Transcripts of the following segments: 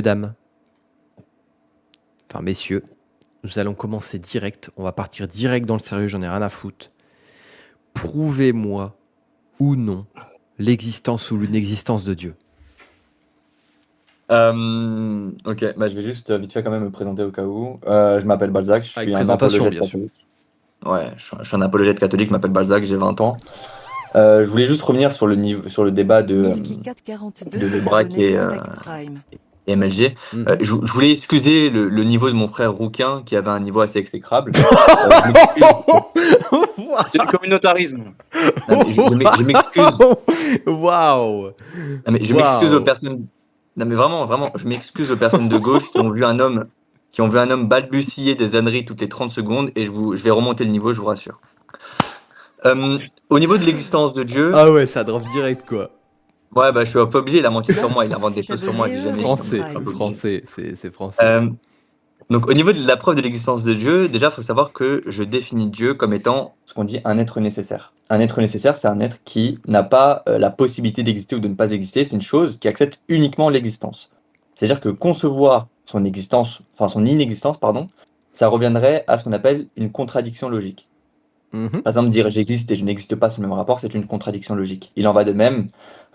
Dames, enfin messieurs, nous allons commencer direct. On va partir direct dans le sérieux, j'en ai rien à foutre. Prouvez-moi ou non l'existence ou l'inexistence de Dieu. Ok, bah, je vais juste vite fait quand même me présenter au cas où. Je m'appelle Balzac, je Avec suis un présentation, apologète bien sûr. catholique. Ouais, je suis un apologète catholique, je m'appelle Balzac, j'ai 20 ans. Je voulais juste revenir sur le débat de Lebrak et MLG. Mhm. Je voulais excuser le niveau de mon frère Rouquin, qui avait un niveau assez exécrable. Je m'excuse. C'est du communautarisme. Non, mais je m'excuse. Waouh. Non, mais je m'excuse aux personnes. Non, mais vraiment, vraiment, je m'excuse aux personnes de gauche qui ont vu un homme balbutier des âneries toutes les 30 secondes, et je vais remonter le niveau, je vous rassure. Au niveau de l'existence de Dieu, Ah ouais, ça drop direct quoi. ouais, bah, je suis un peu obligé, il a menti sur moi, il invente des choses sur moi que j'ai jamais dit. donc Français, je suis un peu obligé. français, c'est français. Donc, au niveau de la preuve de l'existence de Dieu, déjà, il faut savoir que je définis Dieu comme étant ce qu'on dit un être nécessaire. Un être nécessaire, c'est un être qui n'a pas la possibilité d'exister ou de ne pas exister. C'est une chose qui accepte uniquement l'existence. C'est-à-dire que concevoir son existence, enfin son inexistence, pardon, ça reviendrait à ce qu'on appelle une contradiction logique. Mhm. Par exemple, dire j'existe et je n'existe pas, c'est le même rapport, c'est une contradiction logique. Il en va de même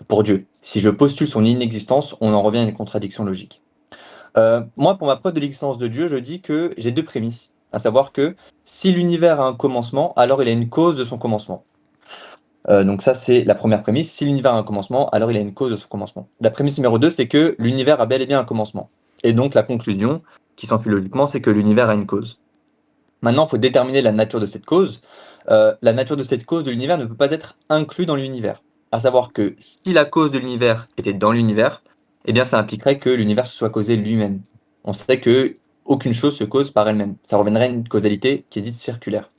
pour Dieu. Si je postule son inexistence, on en revient à une contradiction logique. Moi, pour ma preuve de l'existence de Dieu, je dis que j'ai deux prémices, à savoir que si l'univers a un commencement, alors il a une cause de son commencement. Donc ça, c'est la première prémisse. Si l'univers a un commencement, alors il a une cause de son commencement. La prémisse numéro 2, c'est que l'univers a bel et bien un commencement. Et donc la conclusion, qui s'ensuit logiquement, c'est que l'univers a une cause. Maintenant, il faut déterminer la nature de cette cause. La nature de cette cause de l'univers ne peut pas être inclue dans l'univers. À savoir que si la cause de l'univers était dans l'univers, eh bien ça impliquerait que l'univers se soit causé lui-même. On sait que aucune chose se cause par elle-même. Ça reviendrait à une causalité qui est dite circulaire.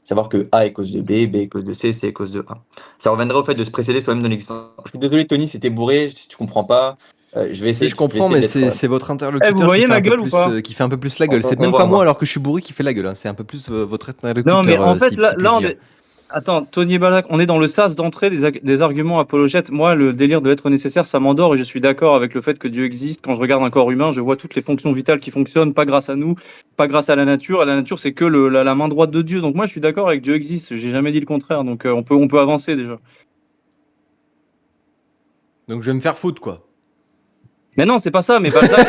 Savoir que A est cause de B, B est cause de C, C est cause de A. Ça reviendrait au fait de se précéder soi-même dans l'existence. Je suis désolé Tony, c'était bourré, si tu comprends pas, je vais essayer. Si je comprends, mais c'est votre interlocuteur vous voyez qui fait ma un peu gueule ou plus, pas qui fait un peu plus la gueule. C'est On même va pas voir. moi alors que je suis bourré qui fait la gueule. Hein. C'est un peu plus votre interlocuteur. Non, mais en fait, si là, puis-je on dire. est... Attends, Tony et Balak, on est dans le sas d'entrée des arguments apologètes. Moi, le délire de l'être nécessaire, ça m'endort et je suis d'accord avec le fait que Dieu existe. Quand je regarde un corps humain, je vois toutes les fonctions vitales qui fonctionnent, pas grâce à nous, pas grâce à la nature. Et la nature, c'est que la main droite de Dieu. Donc moi, je suis d'accord avec Dieu existe. J'ai jamais dit le contraire. Donc on peut avancer déjà. Donc je vais me faire foutre quoi. Mais non, c'est pas ça. Mais Balzac,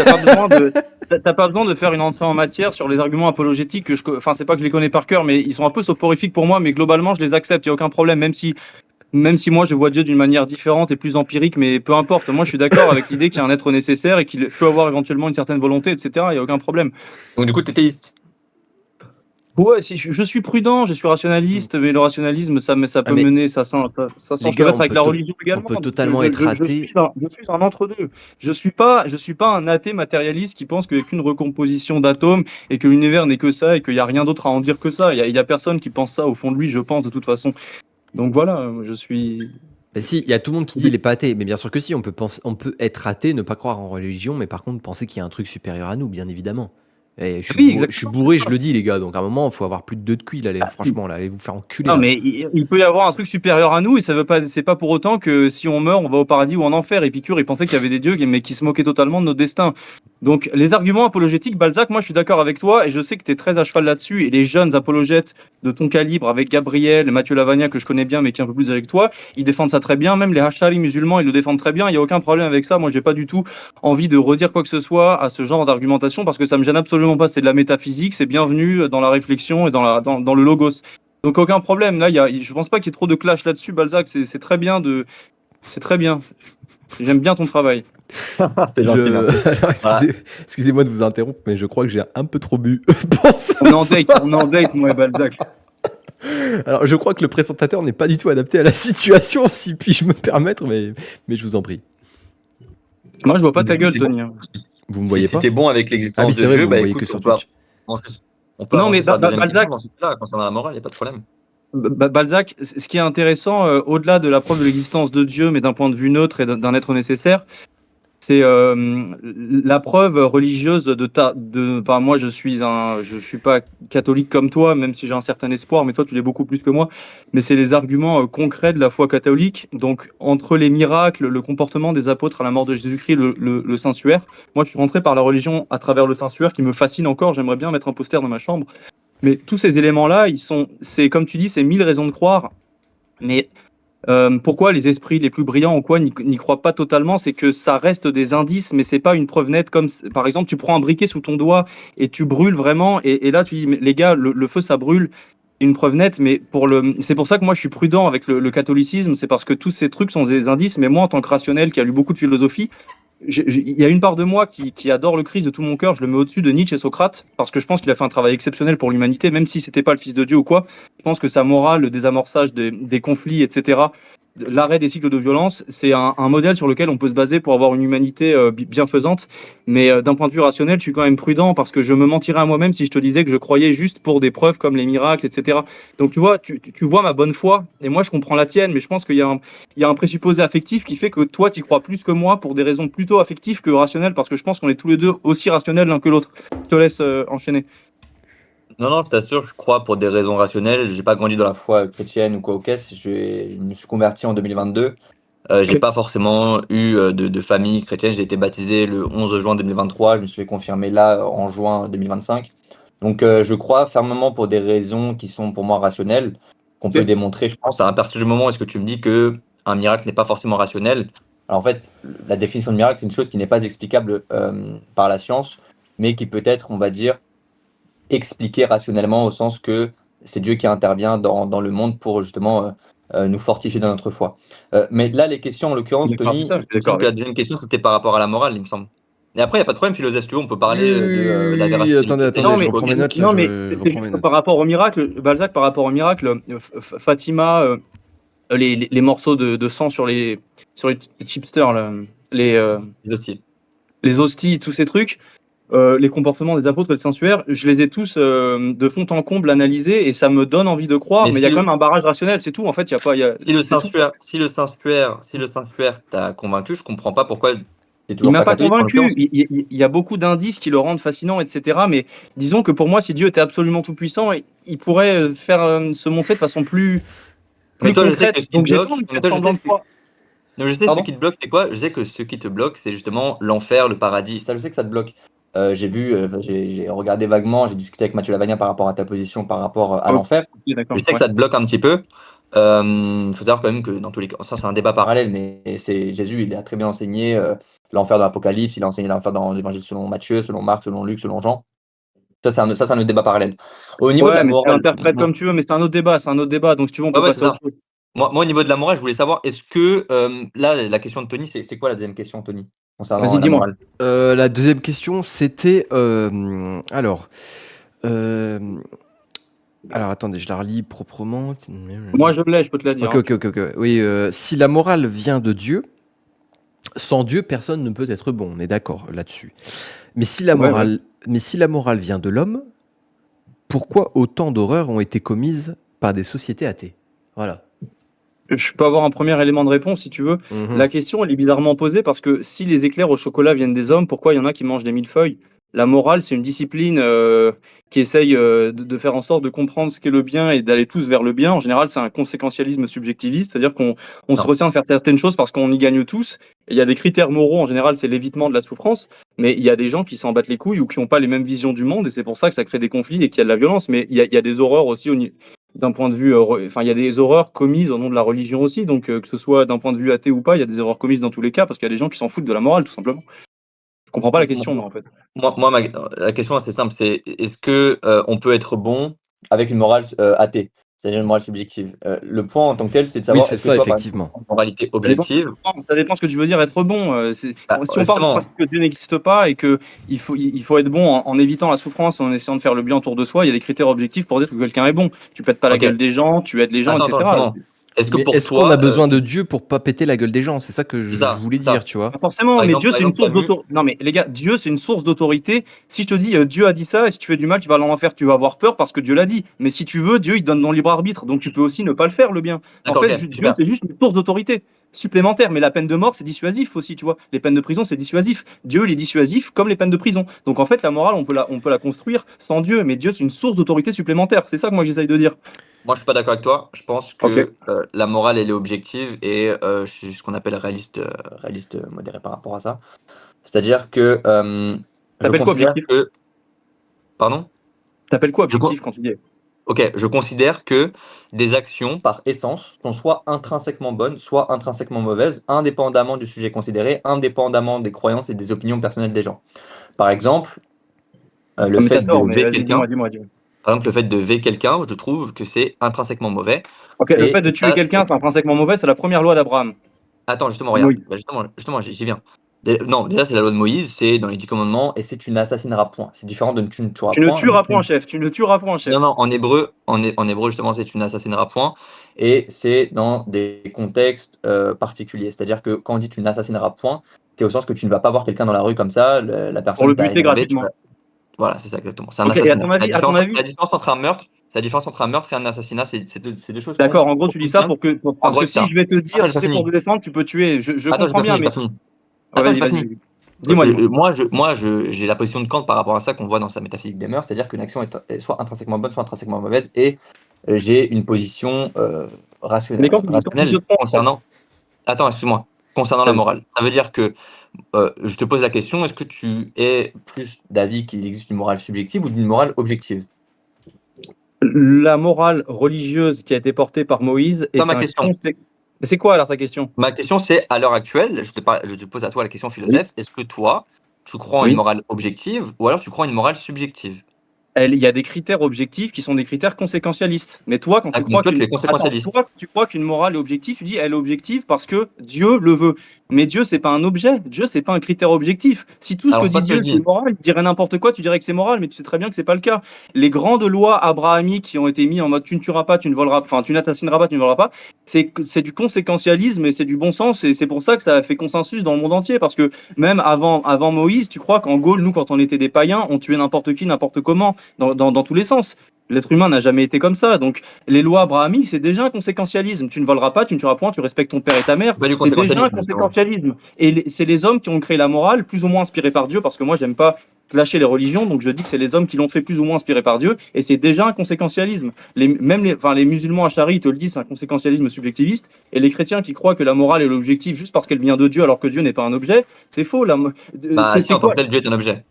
t'as pas besoin de faire une entrée en matière sur les arguments apologétiques enfin, c'est pas que je les connais par cœur, mais ils sont un peu soporifiques pour moi. Mais globalement, je les accepte. Il y a aucun problème, même si moi je vois Dieu d'une manière différente et plus empirique, mais peu importe. Moi, je suis d'accord avec l'idée qu'il y a un être nécessaire et qu'il peut avoir éventuellement une certaine volonté, etc. Il y a aucun problème. Donc du coup, t'étais. Ouais, si je suis prudent, je suis rationaliste, mais le rationalisme, ça peut mais mener, ça sent. les Je peux gars, mettre avec la religion on également. peut Donc, totalement être athée. je suis un entre-deux. Je suis pas un athée matérialiste qui pense qu'il n'y a qu'une recomposition d'atomes et que l'univers n'est que ça et qu'il n'y a rien d'autre à en dire que ça. Il y a personne qui pense ça au fond de lui, je pense, de toute façon. Donc voilà, je suis. Mais si, il y a tout le monde qui dit il est pas athée. Mais bien sûr que si, on peut être athée, ne pas croire en religion, mais par contre penser qu'il y a un truc supérieur à nous, bien évidemment. Et Oui, je suis bourré, je le dis les gars. Donc à un moment, il faut avoir plus de 2 de cuit là, franchement là, allez vous faire enculer. Non, Là. mais il peut y avoir un truc supérieur à nous et ça veut pas, c'est pas pour autant que si on meurt, on va au paradis ou en enfer. Épicure, il pensait qu'il y avait des dieux, mais qui se moquaient totalement de notre destin. Donc, les arguments apologétiques, Balzac, moi je suis d'accord avec toi et je sais que tu es très à cheval là-dessus. Et les jeunes apologètes de ton calibre, avec Gabriel et Mathieu Lavagna, que je connais bien, mais qui est un peu plus avec toi, ils défendent ça très bien. Même les hashtags musulmans, ils le défendent très bien. Il n'y a aucun problème avec ça. Moi, j'ai pas du tout envie de redire quoi que ce soit à ce genre d'argumentation parce que ça me gêne absolument pas. C'est de la métaphysique, c'est bienvenu dans la réflexion et dans le logos. Donc aucun problème. Là, je pense pas qu'il y ait trop de clash là-dessus, Balzac. C'est très bien c'est très bien. J'aime bien ton travail. C'est gentil, merci. Alors, excusez-moi de vous interrompre, mais je crois que j'ai un peu trop bu pour ça. On est en date, moi et Balzac. Alors, je crois que le présentateur n'est pas du tout adapté à la situation, si puis-je me permettre, mais je vous en prie. Moi, je vois pas ta gueule, Tony. Vous me voyez pas? Si t'es bon avec l'existence Ah oui, de c'est vrai, Dieu, vous bah me voyez écoute, que sur on peut Twitch. Non, mais avancer sur la deuxième Balzac, question dans ce cas-là, concernant la morale, il n'y a pas de problème. Balzac, ce qui est intéressant, au-delà de la preuve de l'existence de Dieu, mais d'un point de vue neutre et d'un être nécessaire, c'est la preuve religieuse enfin, moi, je suis pas catholique comme toi, même si j'ai un certain espoir, mais toi, tu l'es beaucoup plus que moi. Mais c'est les arguments concrets de la foi catholique. Donc, entre les miracles, le comportement des apôtres à la mort de Jésus-Christ, le Saint-Suaire. Moi, je suis rentré par la religion à travers le Saint-Suaire, qui me fascine encore. J'aimerais bien mettre un poster dans ma chambre. Mais tous ces éléments-là, c'est comme tu dis, c'est 1000 raisons de croire. Mais pourquoi les esprits les plus brillants ou quoi n'y croient pas totalement? C'est que ça reste des indices, mais c'est pas une preuve nette. Par exemple, tu prends un briquet sous ton doigt et tu brûles vraiment, et là tu dis, mais les gars, le feu ça brûle, une preuve nette. Mais c'est pour ça que moi je suis prudent avec le catholicisme, c'est parce que tous ces trucs sont des indices. Mais moi, en tant que rationnel qui a lu beaucoup de philosophie, il y a une part de moi qui adore le Christ de tout mon cœur. Je le mets au-dessus de Nietzsche et Socrate parce que je pense qu'il a fait un travail exceptionnel pour l'humanité, même si c'était pas le fils de Dieu ou quoi. Je pense que sa morale, le désamorçage des conflits, etc., l'arrêt des cycles de violence, c'est un modèle sur lequel on peut se baser pour avoir une humanité bienfaisante. Mais d'un point de vue rationnel, je suis quand même prudent parce que je me mentirais à moi-même si je te disais que je croyais juste pour des preuves comme les miracles, etc. Donc tu vois, tu vois ma bonne foi et moi je comprends la tienne, mais je pense qu'il y a un présupposé affectif qui fait que toi, tu y crois plus que moi pour des raisons plutôt affectives que rationnelles, parce que je pense qu'on est tous les deux aussi rationnels l'un que l'autre. Je te laisse enchaîner. Non, je t'assure, je crois pour des raisons rationnelles. J'ai pas grandi dans la foi chrétienne ou quoi au caisse. Je me suis converti en 2022. J'ai pas forcément eu de famille chrétienne. J'ai été baptisé le 11 juin 2023. Je me suis fait confirmer là en juin 2025. Donc je crois fermement pour des raisons qui sont pour moi rationnelles, qu'on peut démontrer, je pense, à partir du moment où est-ce que tu me dis que un miracle n'est pas forcément rationnel. Alors en fait, la définition de miracle, c'est une chose qui n'est pas explicable par la science, mais qui peut être, on va dire, expliquée rationnellement au sens que c'est Dieu qui intervient dans le monde pour justement nous fortifier dans notre foi. Mais là, les questions, en l'occurrence, Tony, il me semble que la deuxième question, c'était par rapport à la morale, il me semble. Et après, il n'y a pas de problème, philosophe, si tu veux, on peut parler de la véracité. Attendez, je reprends mes notes. Non, mais c'est juste que par rapport au miracle, Balzac, par rapport au miracle, Fatima, les morceaux de sang sur les chipsters, là, les hosties. Les hosties, tous ces trucs, les comportements des apôtres et des Saint-Suaire, je les ai tous de fond en comble analysés et ça me donne envie de croire, mais il y a quand même un barrage rationnel, c'est tout. En fait, il y a pas. Si le Saint-Suaire t'a convaincu, je comprends pas pourquoi. Il m'a pas convaincu. Il y a beaucoup d'indices qui le rendent fascinant, etc. Mais disons que pour moi, si Dieu était absolument tout puissant, il pourrait se montrer de façon plus concrète. Donc j'ai pas envie de faire semblant de foi. Non, je sais ce qui te bloque, c'est quoi? Je sais que ce qui te bloque, c'est justement l'enfer, le paradis. Ça, je sais que ça te bloque. J'ai regardé vaguement, j'ai discuté avec Mathieu Lavagna par rapport à ta position, par rapport à l'enfer. Je sais que ça te bloque un petit peu. Faut savoir quand même que dans tous les cas, ça c'est un débat parallèle, mais c'est Jésus, il a très bien enseigné l'enfer dans l'Apocalypse, il a enseigné l'enfer dans l'Évangile selon Matthieu, selon Marc, selon Luc, selon Jean. Ça, c'est un autre débat parallèle. Au niveau de la morale, tu l'interprètes comme tu veux, mais c'est un autre débat. Donc si tu veux, on peut passer à autre chose. Moi, au niveau de la morale, je voulais savoir, est-ce que là, la question de Tony, c'est quoi la deuxième question, Tony, concernant Vas-y, dis-moi. La deuxième question, c'était alors, attendez, je la relis proprement. Moi, je peux te la dire. Ok. Oui, si la morale vient de Dieu, sans Dieu, personne ne peut être bon. On est d'accord là-dessus. Mais si la morale vient de l'homme, pourquoi autant d'horreurs ont été commises par des sociétés athées? Voilà. Je peux avoir un premier élément de réponse si tu veux. La question, elle est bizarrement posée parce que si les éclairs au chocolat viennent des hommes, pourquoi il y en a qui mangent des millefeuilles? La morale, c'est une discipline qui essaye de faire en sorte de comprendre ce qu'est le bien et d'aller tous vers le bien. En général, c'est un conséquentialisme subjectiviste, c'est-à-dire qu'on se retient de faire certaines choses parce qu'on y gagne tous. Et il y a des critères moraux, en général, c'est l'évitement de la souffrance, mais il y a des gens qui s'en battent les couilles ou qui n'ont pas les mêmes visions du monde et c'est pour ça que ça crée des conflits et qu'il y a de la violence. Mais il y a des horreurs aussi d'un point de vue, il y a des horreurs commises au nom de la religion aussi, donc que ce soit d'un point de vue athée ou pas, il y a des horreurs commises dans tous les cas, parce qu'il y a des gens qui s'en foutent de la morale, tout simplement. Je comprends pas la question, moi, en fait. Moi, la question assez simple, c'est est-ce que on peut être bon avec une morale athée, c'est-à-dire une morale subjective? Le point en tant que tel, c'est de savoir est-ce que toi, effectivement, une moralité objective. Ça dépend ce que tu veux dire être bon. Si on parle du principe que Dieu n'existe pas et que il faut être bon en évitant la souffrance, en essayant de faire le bien autour de soi, il y a des critères objectifs pour dire que quelqu'un est bon. Tu pètes pas la gueule des gens, tu aides les gens, etc. Est-ce que Mais pour est-ce toi, qu'on a besoin de Dieu pour pas péter la gueule des gens? C'est ça que c'est je ça, voulais c'est ça. dire, tu vois. Pas forcément, Par mais exemple, Dieu, par c'est une exemple, t'as source vu, d'autorité. Non, mais les gars, Dieu, c'est une source d'autorité. Si je te dis Dieu a dit ça, et si tu fais du mal, tu vas aller en enfer, tu vas avoir peur parce que Dieu l'a dit. Mais si tu veux, Dieu, il te donne ton libre arbitre. Donc tu peux aussi ne pas le faire, le bien. En d'accord, fait, ok, Dieu, super. c'est juste une source d'autorité supplémentaire. Mais la peine de mort, c'est dissuasif aussi, tu vois. Les peines de prison, c'est dissuasif. Dieu, il est dissuasif comme les peines de prison. Donc en fait, la morale, on peut la construire sans Dieu. Mais Dieu, c'est une source d'autorité supplémentaire. C'est ça que moi, j'essaye de dire. Moi, je suis pas d'accord avec toi. Je pense Ok. que la morale, elle est objective et je suis ce qu'on appelle réaliste modéré par rapport à ça. C'est-à-dire que je T'appelles quoi considère objectif? que, pardon, T'appelles quoi je, con- objectif quand tu dis? ok, je considère que des actions, par essence, sont soit intrinsèquement bonnes, soit intrinsèquement mauvaises, indépendamment du sujet considéré, indépendamment des croyances et des opinions personnelles des gens. Par exemple, le Ah, mais t'as fait de tort, mais V vas-y, quelqu'un, dis-moi. par exemple, le fait de V quelqu'un, je trouve que c'est intrinsèquement mauvais. Ok, le fait Et de tuer ça, quelqu'un, c'est intrinsèquement mauvais, c'est la première loi d'Abraham. attends, justement, De regarde. Moïse. Bah, justement, j'y viens. Non, déjà, c'est la loi de Moïse, c'est dans les 10 commandements, et c'est tu n'assassineras point. C'est différent de tu ne tueras Tu ne point. tueras point, chef. Tu ne tueras point, Non, chef. non, en hébreu, justement, c'est tu n'assassineras point, et c'est dans des contextes particuliers. C'est-à-dire que quand on dit tu n'assassineras point, c'est au sens que tu ne vas pas voir quelqu'un dans la rue comme ça, la Pour personne le t'a buter énervé, gratuitement. voilà, c'est ça exactement. C'est un Ok, et assassinat. à ton avis, La différence entre un meurtre, la différence entre un meurtre et un assassinat, c'est deux choses d'accord, en gros, tu dis ça distinctes. En parce gros, que c'est si ça. je vais te dire, Attends, j'ai si pas c'est pour fini. te défendre, tu peux tuer. Je Attends, comprends bien, j'ai mais. pas fini. Ouais, Attends, j'ai vas-y, pas vas-y, fini. vas-y. Dis-moi. J'ai la position de Kant par rapport à ça qu'on voit dans sa métaphysique des mœurs, c'est-à-dire qu'une action est soit intrinsèquement bonne, soit intrinsèquement mauvaise, et j'ai une position Mais quand tu te rationnelle trompes, concernant. Attends, excuse-moi. Concernant la vas-y. morale. Ça veut dire que je te pose la question, est-ce que tu es plus d'avis qu'il existe une morale subjective ou d'une morale objective? La morale religieuse qui a été portée par Moïse Pas est ma un question. Mais c'est quoi alors ta question? Ma question, c'est à l'heure actuelle, je te pose à toi la question Oui. philosophe, est-ce que toi, tu crois en une Oui. morale objective ou alors tu crois en une morale subjective? Il y a des critères objectifs qui sont des critères conséquentialistes. Mais toi, quand Ah, tu donc crois toi, tu qu'une es conséquentialiste. toi, tu crois qu'une morale est objective, tu dis elle est objective parce que Dieu le veut. Mais Dieu, c'est pas un objet. Dieu, c'est pas un critère objectif. Si tout ce que Alors, c'est pas dit ce que Dieu, je c'est dis. moral, il dirait n'importe quoi, tu dirais que c'est moral, mais tu sais très bien que c'est pas le cas. Les grandes lois abrahamiques qui ont été mises en mode tu ne tueras pas, tu ne voleras, enfin tu n'assassineras pas, tu ne voleras pas, c'est du conséquentialisme et c'est du bon sens et c'est pour ça que ça a fait consensus dans le monde entier parce que même avant Moïse, tu crois qu'en Gaule, nous, quand on était des païens, on tuait n'importe qui, n'importe comment dans tous les sens. L'être humain n'a jamais été comme ça. Donc, les lois abrahamiques, c'est déjà un conséquentialisme. Tu ne voleras pas, tu ne tueras point, tu respectes ton père et ta mère. Pas du C'est déjà un conséquentialisme, justement. conséquentialisme. Et c'est les hommes qui ont créé la morale, plus ou moins inspirés par Dieu, parce que moi, j'aime pas clasher les religions, donc je dis que c'est les hommes qui l'ont fait plus ou moins inspirés par Dieu, et c'est déjà un conséquentialisme. Les musulmans Ash'ari, ils te le disent, c'est un conséquentialisme subjectiviste, et les chrétiens qui croient que la morale est l'objectif juste parce qu'elle vient de Dieu alors que Dieu n'est pas un objet, c'est faux. Bah, si, C'est en tant quoi que tel, Dieu est un objet.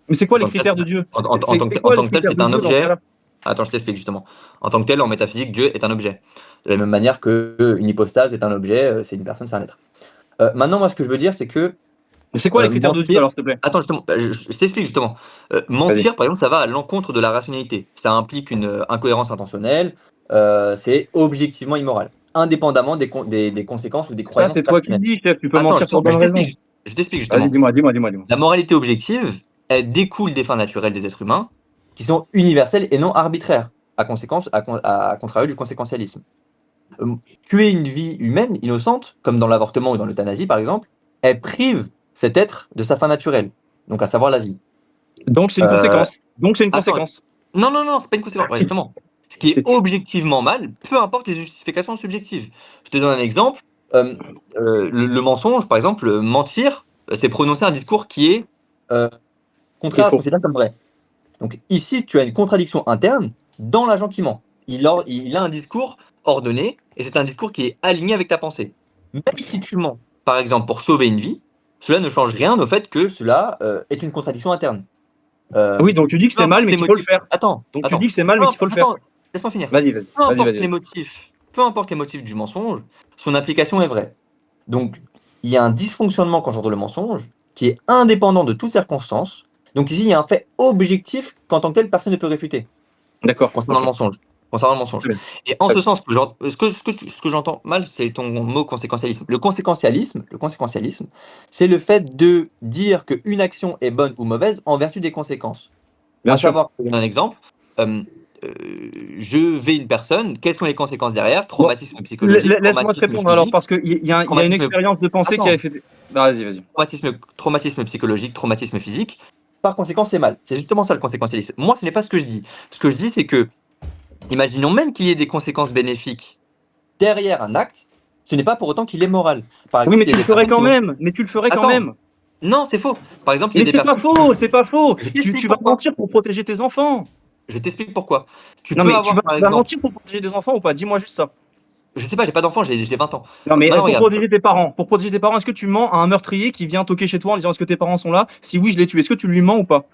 Mais c'est En quoi les tant que tel, critères de Dieu? C'est en quoi les tant que tel, critères c'est de un Dieu dans ce objet. cas-là? Attends, je t'explique justement. En tant que tel, en métaphysique, Dieu est un objet. De la même manière qu'une hypostase est un objet, c'est une personne, c'est un être. Maintenant, moi, ce que je veux dire, c'est que Mais c'est quoi les critères de Dieu mentir. alors, s'il te plaît? Attends, justement, je t'explique justement. Vas-y. Mentir, par exemple, ça va à l'encontre de la rationalité. Ça implique une incohérence intentionnelle. C'est objectivement immoral, indépendamment des conséquences ou des Ça, croyances c'est toi qui le personnelles. dis, chef. Tu peux Attends, mentir justement, pour bonne raison. je t'explique Vas-y, justement. dis-moi. La moralité objective, elle découle des fins naturelles des êtres humains, qui sont universelles et non arbitraires, à contrario du conséquentialisme. Tuer une vie humaine innocente, comme dans l'avortement ou dans l'euthanasie par exemple, elle prive cet être de sa fin naturelle, donc à savoir la vie. Donc, c'est une Euh, conséquence. Donc, c'est une attends, conséquence. non, c'est pas une conséquence. Ouais, Si. justement, ce qui est objectivement mal, peu importe les justifications subjectives. Je te donne un exemple. Le mensonge, par exemple, mentir, c'est prononcer un discours qui est Qui est contraire à ce qu'on faux. considère comme vrai. Donc ici, tu as une contradiction interne dans l'agent qui ment. Il a un discours ordonné et c'est un discours qui est aligné avec ta pensée. Même si tu mens, par exemple, pour sauver une vie, cela ne change rien au fait que cela est une contradiction interne. Oui, donc tu dis que Peu c'est mal, importe mais les qu'il faut le motifs. faire. Attends, Donc, tu dis attends. que c'est mal, mais qu'il faut le faire. Attends, laisse-moi finir. Vas-y. Peu importe les motifs du mensonge, son application est vraie. Donc, il y a un dysfonctionnement qu'engendre le mensonge qui est indépendant de toute circonstance. Donc ici, il y a un fait objectif qu'en tant que tel, personne ne peut réfuter D'accord. concernant Ok. le mensonge. Concernant le mensonge. Très bien. Et en Très ce bien. sens, ce que j'entends mal, c'est ton mot conséquentialisme. Le conséquentialisme, c'est le fait de dire qu'une action est bonne ou mauvaise en vertu des conséquences. Bien À sûr. savoir, je donne un exemple, je vais une personne, quelles sont les conséquences derrière? Traumatisme psychologique, Laisse-moi te traumatisme répondre alors, physique, parce qu'il y a une traumatisme expérience de pensée qui attends, avait fait. Bah, vas-y. traumatisme psychologique, traumatisme physique. Par conséquent, c'est mal. C'est justement ça le conséquentialisme. Moi, ce n'est pas ce que je dis. Ce que je dis, c'est que, imaginons même qu'il y ait des conséquences bénéfiques derrière un acte, ce n'est pas pour autant qu'il est moral. Par Oui, exemple, mais il y tu a le des ferais personnes quand qui vont... même. Mais tu le ferais quand Attends, même. non, c'est faux. Par exemple, il y a Mais des c'est pas personnes faux, c'est pas faux. Je Tu t'explique vas pourquoi. mentir pour protéger tes enfants. Je t'explique pourquoi. Tu Non, peux mais tu avoir, par vas exemple... mentir pour protéger des enfants ou pas? Dis-moi juste ça. Je sais pas, j'ai pas d'enfant, j'ai 20 ans. Non, mais Maintenant, pour regarde. protéger tes parents. Pour protéger tes parents, est-ce que tu mens à un meurtrier qui vient toquer chez toi en disant est-ce que tes parents sont là? Si oui, je l'ai tué. Est-ce que tu lui mens ou pas?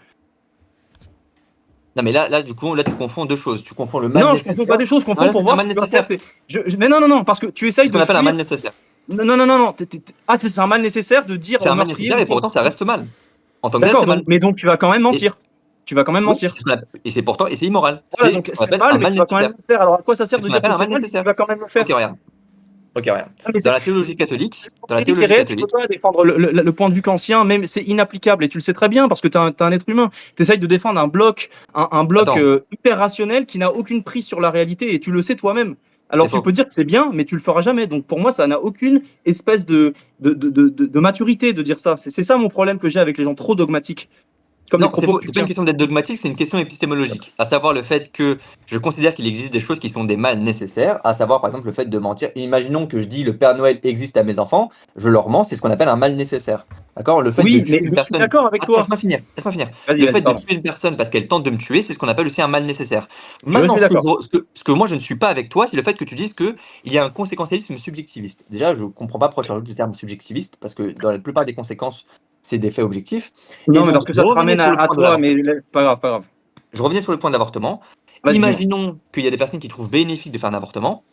Non, mais là, du coup, là, tu confonds deux choses. Tu confonds le mal Non, je nécessaire. confonds pas des choses. Je Non, confonds là, pour c'est un voir mal si tu vas nécessaire. faire. Mais non, parce que tu C'est essayes ce qu'on de appelle un fuir. mal nécessaire. Non. Ah, c'est un mal nécessaire de dire C'est au un mal meurtrier. nécessaire et pour autant, ça reste mal. En tant que tel, D'accord, c'est mal. mais donc tu vas quand même Et, mentir. Tu vas quand même oui, mentir. et c'est pourtant, et c'est immoral. Voilà, C'est donc ce qu'on c'est appelle mal, un mais mal tu vas quand même nécessaire. le faire. Alors à quoi ça sert C'est de ce qu'on dire que appelle un c'est mal mal si tu nécessaire. vas quand même le faire? Ok, regarde. Ok, regarde. Ah, mais Dans la théologie catholique, l'empirique est réel, tu peux pas défendre le point de vue kantien, même c'est inapplicable et tu le sais très bien parce que tu es, un être humain. Tu essayes de défendre un bloc, un bloc attends, hyper rationnel qui n'a aucune prise sur la réalité et tu le sais toi-même. c'est Alors tu faux. peux dire que c'est bien, mais tu le feras jamais. Donc pour moi, ça n'a aucune espèce de maturité de dire ça. C'est ça mon problème que j'ai avec les gens trop dogmatiques, comme les Non, c'est propos faux. que tu C'est pas une tiens. question d'être dogmatique, c'est une question épistémologique. À savoir le fait que je considère qu'il existe des choses qui sont des mal nécessaires, à savoir par exemple le fait de mentir. Imaginons que je dis le Père Noël existe à mes enfants, je leur mens, c'est ce qu'on appelle un mal nécessaire. D'accord? Le fait de Oui, mais tuer une je suis personne. d'accord avec Attends, toi. laisse-moi finir. Laisse-moi finir. Le Vas-y, fait de pardon. tuer une personne parce qu'elle tente de me tuer, c'est ce qu'on appelle aussi un mal nécessaire. Je Maintenant, suis d'accord. ce que moi je ne suis pas avec toi, c'est le fait que tu dises qu'il y a un conséquentialisme subjectiviste. Déjà, je comprends pas pourquoi tu rajoutes le terme subjectiviste, parce que dans la plupart des conséquences, c'est des faits objectifs. Et Non, mais donc, parce que je ça te revenais ramène sur le à point de toi, l'avortement. mais pas grave, pas grave. Je revenais sur le point de l'avortement. Vas-y, dis-moi. Imaginons qu'il y a des personnes qui trouvent bénéfique de faire un avortement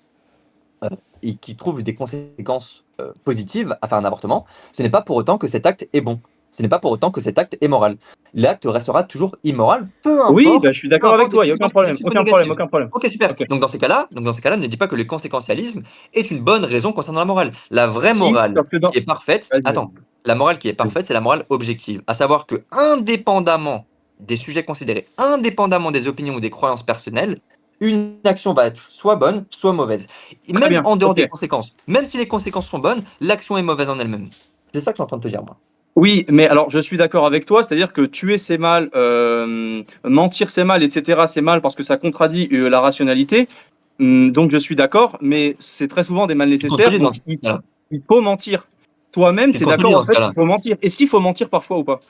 et qui trouvent des conséquences positives à faire un avortement. Ce n'est pas pour autant que cet acte est bon. Ce n'est pas pour autant que cet acte est moral. L'acte restera toujours immoral, Oui, bah, je suis peu d'accord avec importe toi, il n'y a aucun les problème. conséquences Aucun problème, négatives. aucun problème. Ok, super. Ok. Donc dans ces cas-là, ne dis pas que le conséquentialisme est une bonne raison concernant la morale. La vraie Si, morale parce que dans. qui est parfaite, Vas-y, vas-y. attends, la morale qui est parfaite, c'est la morale objective. À savoir que, indépendamment des sujets considérés, indépendamment des opinions ou des croyances personnelles, une action va être soit bonne, soit mauvaise. Et Très même bien, en dehors ok. des conséquences, même si les conséquences sont bonnes, l'action est mauvaise en elle-même. C'est ça que je suis en train de te dire, moi. Oui, mais alors je suis d'accord avec toi, c'est-à-dire que tuer c'est mal, mentir c'est mal, etc. c'est mal parce que ça contradit la rationalité. Donc je suis d'accord, mais c'est très souvent des mal Tu te nécessaires, contredis dans donc ce cas-là. il faut mentir. Toi-même, Tu tu te es contredis d'accord dans en ce fait cas-là. qu'il faut mentir. Est-ce qu'il faut mentir parfois ou pas?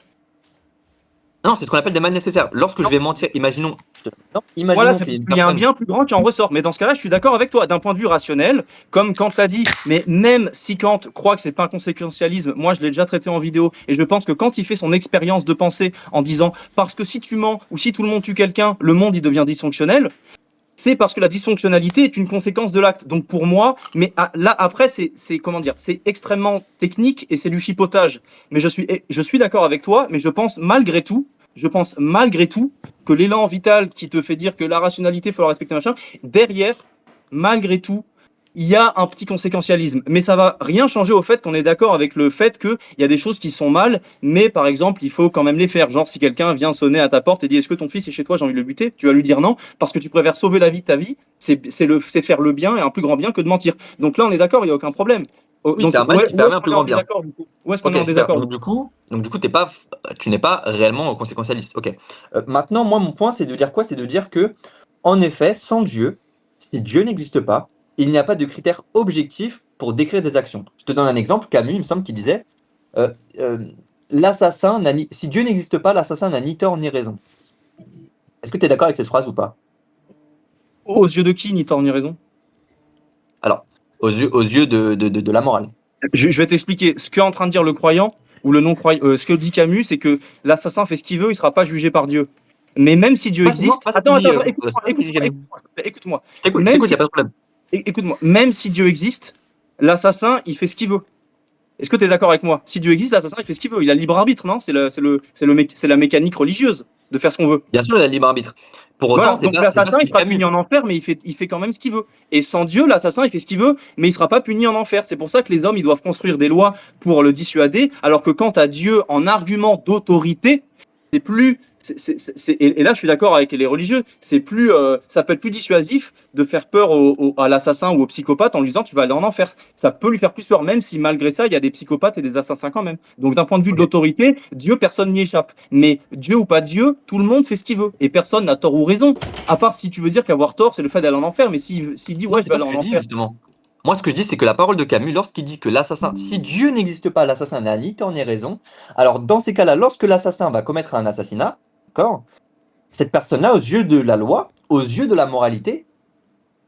Non, c'est ce qu'on appelle des mal nécessaires. Lorsque je Non. vais mentir, imaginons, non, Voilà, imaginons c'est qu'il y ait parce une qu'il y a un personne. bien plus grand qui en ressort. Mais dans ce cas-là, je suis d'accord avec toi, d'un point de vue rationnel, comme Kant l'a dit. Mais même si Kant croit que c'est pas un conséquentialisme, moi je l'ai déjà traité en vidéo, et je pense que quand il fait son expérience de pensée en disant parce que si tu mens ou si tout le monde tue quelqu'un, le monde il devient dysfonctionnel, c'est parce que la dysfonctionnalité est une conséquence de l'acte. Donc pour moi, mais là après c'est comment dire, c'est extrêmement technique et c'est du chipotage. Mais je suis d'accord avec toi, mais je pense malgré tout que l'élan vital qui te fait dire que la rationalité, il faut la respecter, machin, derrière, malgré tout, il y a un petit conséquentialisme. Mais ça va rien changer au fait qu'on est d'accord avec le fait qu'il y a des choses qui sont mal, mais par exemple, il faut quand même les faire. Genre, si quelqu'un vient sonner à ta porte et dit est-ce que ton fils est chez toi, j'ai envie de le buter, tu vas lui dire non, parce que tu préfères sauver la vie de ta vie, c'est faire le bien et un plus grand bien que de mentir. Donc là, on est d'accord, il n'y a aucun problème. Oui, Donc, c'est un mal qui où permet est-ce un qu'on plus est en grand bien. désaccord du coup? Où est-ce qu'on Ok, est en super. désaccord Donc du coup, tu n'es pas réellement conséquentialiste. Ok. Maintenant, moi, mon point, c'est de dire quoi? C'est de dire que, en effet, sans Dieu, si Dieu n'existe pas, il n'y a pas de critères objectifs pour décrire des actions. Je te donne un exemple. Camus, il me semble qu'il disait, euh, euh, si Dieu n'existe pas, l'assassin n'a ni tort ni raison. Est-ce que tu es d'accord avec cette phrase ou pas? Aux yeux de qui, ni tort ni raison? Alors, aux yeux de la morale. Je vais t'expliquer. Ce qu'est en train de dire le croyant ou le non-croyant, ce que dit Camus, c'est que l'assassin fait ce qu'il veut, il ne sera pas jugé par Dieu. Mais même si Dieu Non, existe, pas ça qu'il attends, dit, écoute-moi, c'est pas ça qu'il dit, Camus. écoute-moi. Je Même t'écoute, il n'y si, a pas de problème. écoute-moi, même si Dieu existe, l'assassin, il fait ce qu'il veut. Est-ce que tu es d'accord avec moi? Si Dieu existe, l'assassin, il fait ce qu'il veut. Il a le libre arbitre, non? C'est la mécanique religieuse de faire ce qu'on veut. Bien sûr, il a le libre arbitre. Pour Voilà, autant, donc c'est pas l'assassin, ce que il dit sera puni Camus. en enfer, mais il fait quand même ce qu'il veut. Et sans Dieu, l'assassin, il fait ce qu'il veut, mais il sera pas puni en enfer. C'est pour ça que les hommes, ils doivent construire des lois pour le dissuader, alors que quant à Dieu, en argument d'autorité, c'est plus Et là, je suis d'accord avec les religieux. Ça peut être plus dissuasif de faire peur à l'assassin ou au psychopathe en lui disant tu vas aller en enfer. Ça peut lui faire plus peur, même si malgré ça, il y a des psychopathes et des assassins quand même. Donc, d'un point de vue de Ok. l'autorité, Dieu, personne n'y échappe. Mais Dieu ou pas Dieu, tout le monde fait ce qu'il veut. Et personne n'a tort ou raison. À part si tu veux dire qu'avoir tort, c'est le fait d'aller en enfer. Mais s'il dit Non, ouais, je c'est vais pas aller ce que en je dis enfer. justement. Moi, ce que je dis, c'est que la parole de Camus, lorsqu'il dit que l'assassin, si Dieu n'existe pas, l'assassin n'a ni tort ni raison, alors dans ces cas-là, lorsque l'assassin va commettre un assassinat, d'accord, cette personne-là, aux yeux de la loi, aux yeux de la moralité,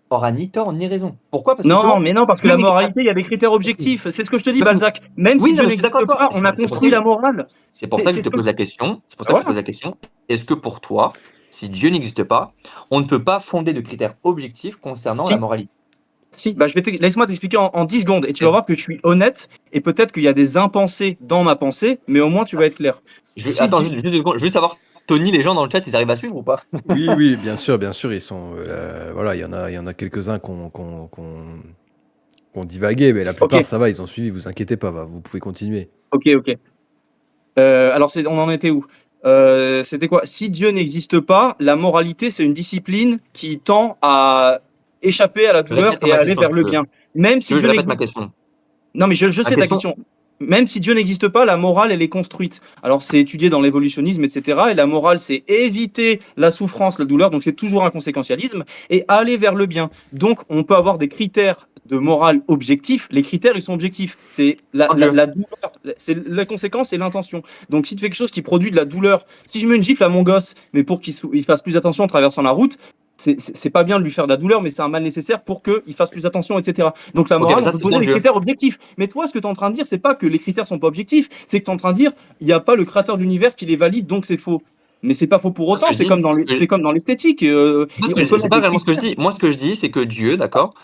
aura ni tort ni raison. Pourquoi? Parce que Non, justement, mais non, parce que Dieu la n'existe pas. moralité, il y a des critères objectifs. C'est ce que je te dis, Tu vas me- Balzac. Même si Oui, non, Dieu mais je suis d'accord n'existe avec toi. pas, on a C'est pour ça construit que la morale. c'est pour ça que je C'est te ce que pose la question. C'est pour ça que je te Voilà. pose la question. Est-ce que pour toi, si Dieu n'existe pas, on ne peut pas fonder de critères objectifs concernant la Si, moralité? si. Bah, laisse-moi t'expliquer en 10 secondes et tu vas Ok. voir que je suis honnête et peut-être qu'il y a des impensés dans ma pensée, mais au moins tu vas être clair. Si Attends, Dieu... juste une seconde. Je veux savoir, Tony, les gens dans le chat, ils arrivent à suivre ou pas? Oui, oui, bien sûr, ils sont. Voilà, il y en a quelques-uns qu'on divagué, mais la Ok, plupart, ça va, ils ont suivi, vous inquiétez pas, vous pouvez continuer. ok. Alors, on en était où? C'était quoi? Si Dieu n'existe pas, la moralité, c'est une discipline qui tend à échapper à la douleur Répète et ma à aller question vers si tu le veux. bien. Même Si tu si veux, je Dieu répète ma n'existe question. Non, mais je Ma sais ta question, question. Même si Dieu n'existe pas, la morale, elle est construite. Alors, c'est étudié dans l'évolutionnisme, etc. Et la morale, c'est éviter la souffrance, la douleur. Donc, c'est toujours un conséquentialisme et aller vers le bien. Donc, on peut avoir des critères de morale objectifs. Les critères, ils sont objectifs. C'est ok. la douleur, c'est la conséquence et l'intention. Donc, si tu fais quelque chose qui produit de la douleur, si je mets une gifle à mon gosse, mais pour il fasse plus attention en traversant la route, c'est pas bien de lui faire de la douleur, mais c'est un mal nécessaire pour qu'il fasse plus attention, etc. Donc la Ok, morale, mais on ça, peut c'est poser selon des Dieu. critères objectifs. Mais toi, ce que tu es en train de dire, c'est pas que les critères sont pas objectifs, c'est que tu es en train de dire il n'y a pas le créateur de l'univers qui les valide, donc c'est faux. Mais c'est pas faux pour Moi, ce autant, que je dis, c'est comme dans l'esthétique. On peut c'est mettre pas des réellement ce que je critères. dis. Moi, ce que je dis, c'est que Dieu, d'accord,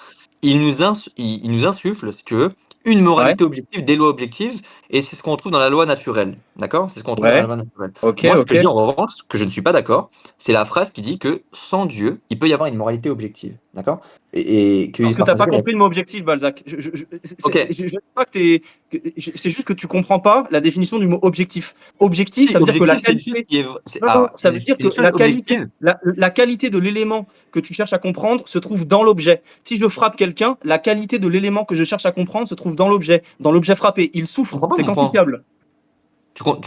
il nous insuffle, si tu veux, une Ouais, moralité objective, des lois objectives, et c'est ce qu'on trouve dans la loi naturelle, d'accord? C'est ce qu'on trouve dans la ouais, loi naturelle. ok, Moi, ce que ok. je dis en revanche, ce que je ne suis pas d'accord, c'est la phrase qui dit que sans Dieu, il peut y avoir une moralité objective, d'accord? Et que Parce que tu par n'as pas conséquent, compris le mot objectif, Balzac. ok, Je dis pas que c'est juste que tu comprends pas la définition du mot objectif. Objectif, si ça veut dire que la objectif, c'est une chose qualité. qui est, Non, non, ça veut dire que une chose objective. la qualité de l'élément que tu cherches à comprendre se trouve dans l'objet. Si je frappe quelqu'un, la qualité de l'élément que je cherche à comprendre se trouve dans l'objet frappé. Il Je souffre, comprends pas c'est mon point. quantifiable.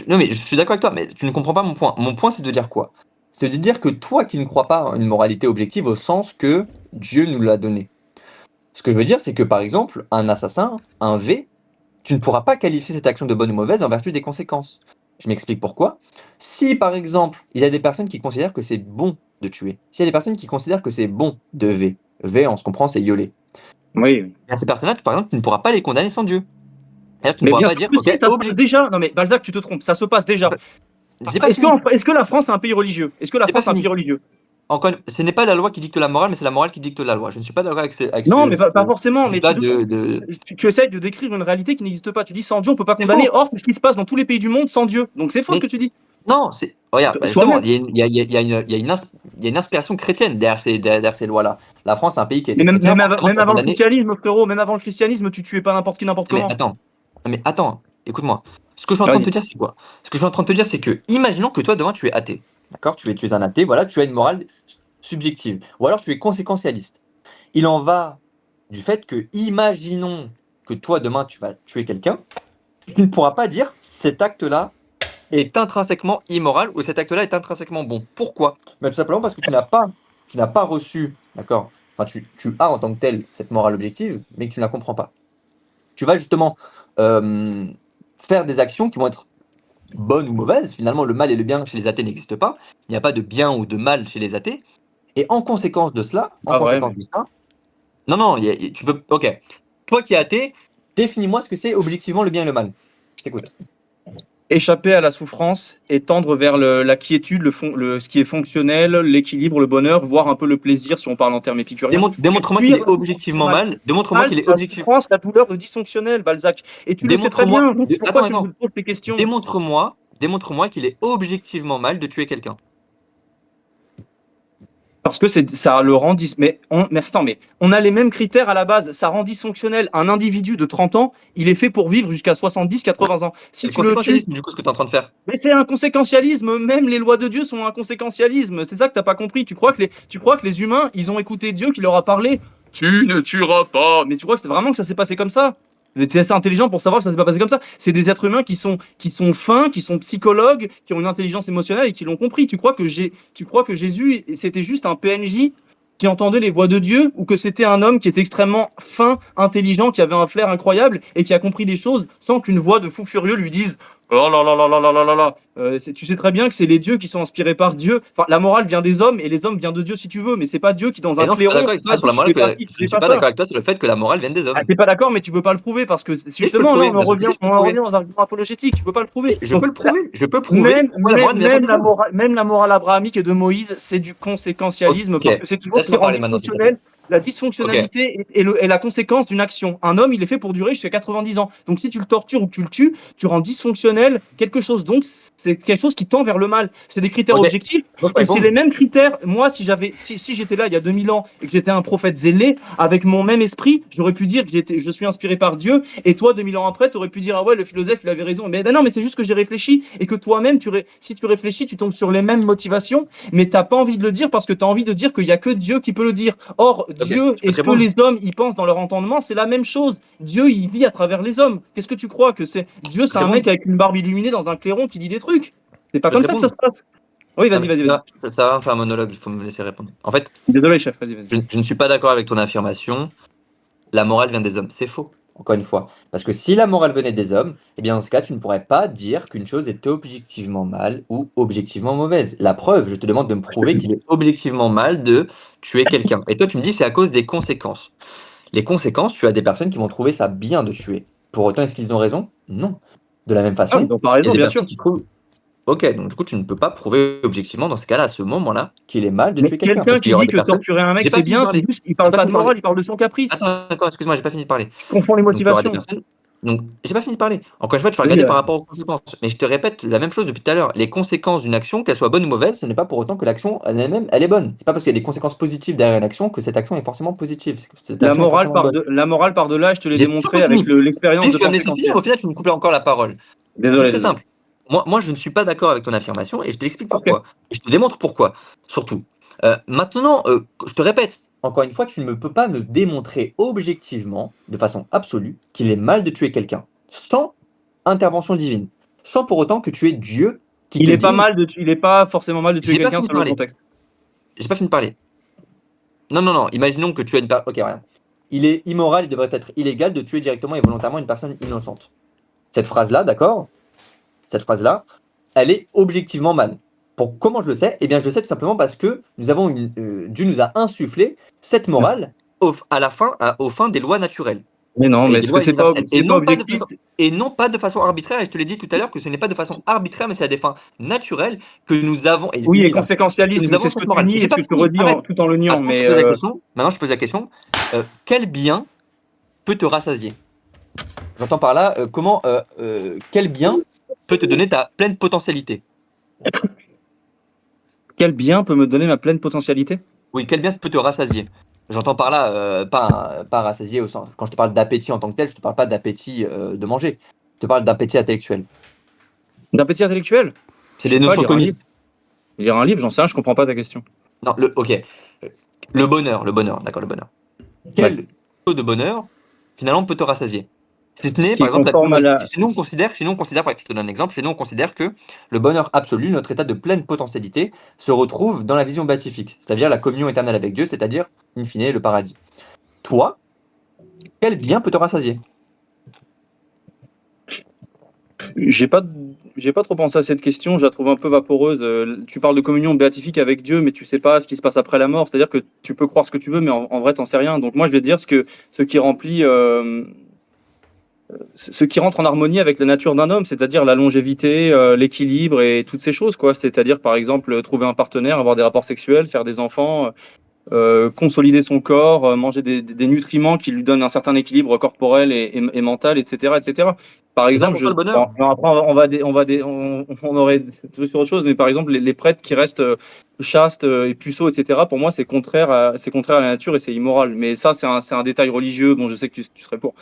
Non, mais je suis d'accord avec toi, mais tu ne comprends pas mon point. Mon point, c'est de dire quoi? C'est de dire que toi qui ne crois pas en une moralité objective au sens que Dieu nous l'a donné. Ce que je veux dire, c'est que par exemple, un assassin, un V, tu ne pourras pas qualifier cette action de bonne ou mauvaise en vertu des conséquences. Je m'explique pourquoi. Si par exemple, il y a des personnes qui considèrent que c'est bon de tuer, s'il y a des personnes qui considèrent que c'est bon de V, V, on se comprend, c'est violer. Oui. Bien, ces personnes-là, par exemple, tu ne pourras pas les condamner sans Dieu. C'est-à-dire que tu ne Mais pourras bien pas sûr dire, que si, ok, ça se passe déjà. Non, mais Balzac, tu te trompes, ça se passe déjà. j'ai pas fini. Est-ce que la France est un pays religieux? Est-ce que la J'ai pas France est un pays fini. religieux? Encore, ce n'est pas la loi qui dicte la morale, mais c'est la morale qui dicte la loi. Je ne suis pas d'accord avec Non, mais pas ce forcément, mais principe-là tu te trompes. Tu essayes de décrire une réalité qui n'existe pas. Tu dis sans Dieu, on peut pas C'est condamner. faux. Or, c'est ce qui se passe dans tous les pays du monde sans Dieu. Donc c'est faux ce Mais que tu dis. non, c'est. Regarde, bah, Sois justement, honnête. il y a une inspiration chrétienne derrière ces lois-là. La France, c'est un pays qui a Mais été chrétien, forcément, même tu as avant le condamné. christianisme, frérot, même avant le christianisme, tu tuais pas n'importe qui, n'importe Mais comment. attends, mais attends, écoute-moi. Ce que je suis en train de te Vas-y. dire, c'est quoi? Ce que je suis en train de te dire, c'est que, imaginons que toi, demain, tu es athée. D'accord? Tu es un athée, voilà, tu as une morale subjective. Ou alors, tu es conséquentialiste. Il en va du fait que, imaginons que toi, demain, tu vas tuer quelqu'un, tu ne pourras pas dire cet acte-là est intrinsèquement immoral ou cet acte-là est intrinsèquement bon. Pourquoi? Bah, tout simplement parce que tu n'as pas reçu, d'accord? Enfin, tu as en tant que tel cette morale objective, mais que tu ne la comprends pas. Tu vas justement euh, faire des actions qui vont être bonnes ou mauvaises. Finalement, le mal et le bien chez les athées n'existent pas. Il n'y a pas de bien ou de mal chez les athées. Et en conséquence de cela, Pas vrai, mais. non, non, tu peux. Ok. Toi qui es athée, définis-moi ce que c'est objectivement le bien et le mal. Je t'écoute. Échapper à la souffrance et tendre vers la quiétude, ce qui est fonctionnel, l'équilibre, le bonheur, voire un peu le plaisir si on parle en termes épicuriens. Démontre-moi qu'il Fuir est la souffrance, le objectivement mal. mal. Démontre-moi Mal, qu'il c'est est la objectif. souffrance, la douleur, le dysfonctionnel, Balzac. Et tu le sais très Démontre-moi. bien. Donc pourquoi Attends, tu me attends. poses ces questions? Démontre-moi qu'il est objectivement mal de tuer quelqu'un. Parce que ça le rend mais attends, mais on a les mêmes critères à la base. Ça rend dysfonctionnel un individu de 30 ans. Il est fait pour vivre jusqu'à 70-80 ans. Si C'est tu le tues, conséquentialisme, du coup, ce que tu es en train de faire. mais c'est un conséquentialisme. Même les lois de Dieu sont un conséquentialisme. C'est ça que t'as pas compris. Tu crois que les humains, ils ont écouté Dieu qui leur a parlé. Tu ne tueras pas. Mais tu crois que c'est vraiment que ça s'est passé comme ça? Tu es assez intelligent pour savoir que ça s'est pas passé comme ça. C'est des êtres humains qui sont fins, qui sont psychologues, qui ont une intelligence émotionnelle et qui l'ont compris. Tu crois que Jésus, c'était juste un PNJ qui entendait les voix de Dieu, ou que c'était un homme qui était extrêmement fin, intelligent, qui avait un flair incroyable et qui a compris des choses sans qu'une voix de fou furieux lui dise oh là là là là là là là là. Tu sais très bien que c'est les dieux qui sont inspirés par Dieu. Enfin, la morale vient des hommes et les hommes viennent de Dieu si tu veux, mais c'est pas Dieu qui dans Et un non, je suis pas clairon. d'accord avec toi sur la Tu morale. fais pas ci, tu Je fais ne suis pas pas ça. d'accord avec toi sur le fait que la morale vienne des hommes. Ah, t'es pas d'accord, mais tu peux pas le prouver parce que Si, je peux le justement, là, prouver, on en bien sûr que revient, si, je peux le on en prouver. revient aux arguments apologétiques. Tu peux pas le prouver. Je Donc, peux le prouver. Je peux prouver pourquoi la morale ne vient pas des hommes. même la morale abrahamique et de Moïse, c'est du conséquentialisme Ok, parce que c'est toujours ce qui laisse-moi rend parler maintenant, s'il te plaît. dysfonctionnel. La Ok, dysfonctionnalité est la conséquence d'une action. Un homme, il est fait pour durer jusqu'à 90 ans. Donc, si tu le tortures ou que tu le tues, tu rends dysfonctionnel quelque chose. Donc, c'est quelque chose qui tend vers le mal. C'est des critères ok. objectifs. Moi, je peux Et c'est répondre. les mêmes critères. Moi, si j'étais là il y a 2000 ans et que j'étais un prophète zélé, avec mon même esprit, j'aurais pu dire que je suis inspiré par Dieu. Et toi, 2000 ans après, tu aurais pu dire ah ouais, le philosophe, il avait raison. Mais ben non, mais c'est juste que j'ai réfléchi et que toi-même, si tu réfléchis, tu tombes sur les mêmes motivations, mais t'as pas envie de le dire parce que tu as envie de dire qu'il y a que Dieu qui peut le dire. Or, Ok, Dieu je et peux te ce que répondre. les hommes y pensent dans leur entendement, c'est la même chose. Dieu, il vit à travers les hommes. Qu'est-ce que tu crois que c'est? Dieu, Je c'est peux te un mec répondre. avec une barbe illuminée dans un clairon qui dit des trucs. C'est pas Je peux comme te ça que ça répondre. se passe. Oui, Non, vas-y, mais vas-y, vas-y. ça va faire un monologue. Il faut me laisser répondre. En fait, Désolé, chef, vas-y, vas-y. je ne suis pas d'accord avec ton affirmation. La morale vient des hommes. C'est faux. Encore une fois. Parce que si la morale venait des hommes, eh bien dans ce cas, tu ne pourrais pas dire qu'une chose est objectivement mal ou objectivement mauvaise. La preuve, je te demande de me prouver qu'il est objectivement mal de tuer quelqu'un. Et toi, tu me dis que c'est à cause des conséquences. Les conséquences, tu as des personnes qui vont trouver ça bien de tuer. Pour autant, est-ce qu'ils ont raison? Non. De la même Ah, façon, ils ont pas il y a raison, des bien personnes sûr. qui trouvent ok, donc du coup, tu ne peux pas prouver objectivement dans ce cas-là, à ce moment-là, qu'il est mal de Mais tuer quelqu'un. quelqu'un Parce qu'il qui y aura dit des que personnes. torturer un mec, J'ai pas c'est fini de bien, parler. il J'ai parle pas pas fini de de parler. morale, il parle de son caprice. Attends, excuse-moi, j'ai pas fini de parler. Je confonds les Donc, tu auras des motivations. personnes. Donc, j'ai pas fini de parler. Encore une fois, tu vas Oui, regarder par rapport aux conséquences. Mais je te répète la même chose depuis tout à l'heure. Les conséquences d'une action, qu'elle soit bonne ou mauvaise, ce n'est pas pour autant que l'action elle-même, elle est bonne. C'est pas parce qu'il y a des conséquences positives derrière une action que cette action est forcément positive. Cette action est forcément bonne. La morale par delà, je te l'ai J'ai toujours démontré pas avec fini. l'expérience Tu de vas me pensée laisser finir, quantième. au final, tu me coupes encore la parole. C'est Désolé, très désolé. simple. Moi, je ne suis pas d'accord avec ton affirmation et je t'explique Ok. pourquoi. Et je te démontre pourquoi, surtout. Maintenant, je te répète, Encore une fois, tu ne peux pas me démontrer objectivement, de façon absolue, qu'il est mal de tuer quelqu'un, sans intervention divine, sans pour autant que tu aies Dieu qui te dise. Il est pas forcément mal de tuer j'ai pas quelqu'un fini de selon le parler. contexte. J'ai pas fini de parler. Non, imaginons que tu as une personne. Ok, rien. Il est immoral, il devrait être illégal de tuer directement et volontairement une personne innocente. Cette phrase-là, d'accord? Cette phrase-là, elle est objectivement mal. Comment je le sais? Eh bien, je le sais tout simplement parce que Dieu nous a insufflé cette morale. Aux fins des lois naturelles. Mais non, Et mais des est-ce que lois universelles. c'est pas objectif? Et non pas de façon arbitraire. Et je te l'ai dit tout à l'heure que ce n'est pas de façon arbitraire, mais c'est à des fins naturelles que nous avons. Et Oui, et universelles, que conséquentialiste, nous mais avons c'est ce que cette tu morale. nies J'ai et ce pas que tu fini. redis Arrête. tout en le niant. Maintenant, Mais je te pose la question. Quel bien peut te rassasier? J'entends par là, quel bien Peut te donner ta pleine potentialité? quel bien peut me donner ma pleine potentialité? Oui, quel bien peut te rassasier? J'entends par là, pas rassasié au sens. Quand je te parle d'appétit en tant que tel, je te parle pas d'appétit de manger. Je te parle d'appétit intellectuel. D'appétit intellectuel? c'est Je des sais pas, notions lire un cognitives. livre. Lire un livre, j'en sais rien, je comprends pas ta question. Non, ok. Le bonheur, d'accord, le bonheur. Quel taux de bonheur, finalement, peut te rassasier? Si ce Ce n'est, qui par est exemple, conforme à la. chez nous, on considère, je te donne un exemple, chez nous, on considère que Le bonheur absolu, notre état de pleine potentialité, se retrouve dans la vision béatifique, c'est-à-dire la communion éternelle avec Dieu, c'est-à-dire, in fine, le paradis. Toi, quel bien peut te rassasier? J'ai pas trop pensé à cette question, je la trouve un peu vaporeuse. Tu parles de communion béatifique avec Dieu, mais tu sais pas ce qui se passe après la mort. C'est-à-dire que tu peux croire ce que tu veux, mais en vrai, t'en sais rien. Donc moi, je vais te dire ce qui remplit, ce qui rentre en harmonie avec la nature d'un homme, c'est-à-dire la longévité, l'équilibre et toutes ces choses, quoi. C'est-à-dire, par exemple, trouver un partenaire, avoir des rapports sexuels, faire des enfants. consolider son corps, manger des nutriments qui lui donnent un certain équilibre corporel et mental, etc., etc. Par C'est ça exemple, pour toi le bonheur? bon, après, on aurait des trucs sur autre chose, mais par exemple, les prêtres qui restent chastes et puceaux, etc., pour moi, c'est contraire à la nature et c'est immoral. Mais ça, c'est un détail religieux dont je sais que tu serais pour.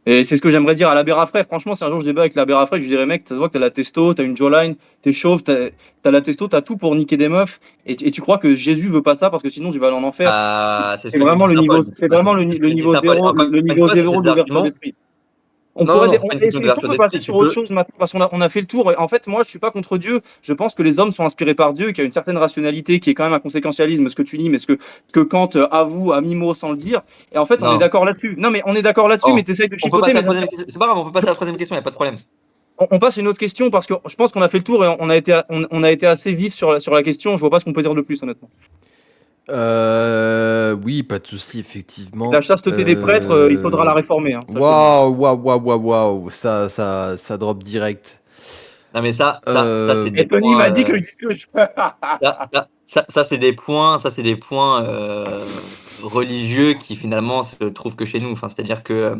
Et c'est ce que j'aimerais dire à l'abbé Raffray. Franchement, si un jour je débat avec l'abbé Raffray, je lui dirais, mec, ça se voit que t'as la testo, t'as une jawline, t'es chauve, t'as la testo, t'as tout pour niquer des meufs. Et tu crois que Jésus veut pas ça parce que sinon tu vas aller en enfer. C'est ce C'est que nous vraiment dit le Saint niveau, Paul, de toute c'est vraiment façon. C'est ce que le nous dit niveau Saint Paul. zéro, Encore le une niveau fois, sur zéro ces d'ouverture arguments, d'esprit. On non, pourrait, non, c'est pas une question est-ce qu'on d'ouverture peut passer d'esprit. sur autre chose maintenant parce qu'on a fait le tour. En fait, moi, je suis pas contre Dieu. Je pense que les hommes sont inspirés par Dieu, qu'il y a une certaine rationalité, qui est quand même un conséquentialisme, ce que tu dis, mais ce que Kant avoue à mi-mot sans le dire. Et en fait, on est Non. d'accord là-dessus. Non, mais on est d'accord là-dessus, mais Oh. tu essayes de On peut chipoter. passer à Mais la troisième question. C'est pas grave, on peut passer à la troisième question, il n'y a pas de problème. on passe à une autre question parce que je pense qu'on a fait le tour et on a été assez vif sur la question. Je vois pas ce qu'on peut dire de plus, honnêtement. Oui, pas de souci, effectivement. La chasteté des prêtres, il faudra la réformer. Hein, ça, je te le dis. Waouh, ça drop direct. Non, mais ça c'est Euh, Et des Tony m'a points. dit que je dise que je. C'est des points, religieux qui finalement se trouvent que chez nous. Enfin, c'est-à-dire que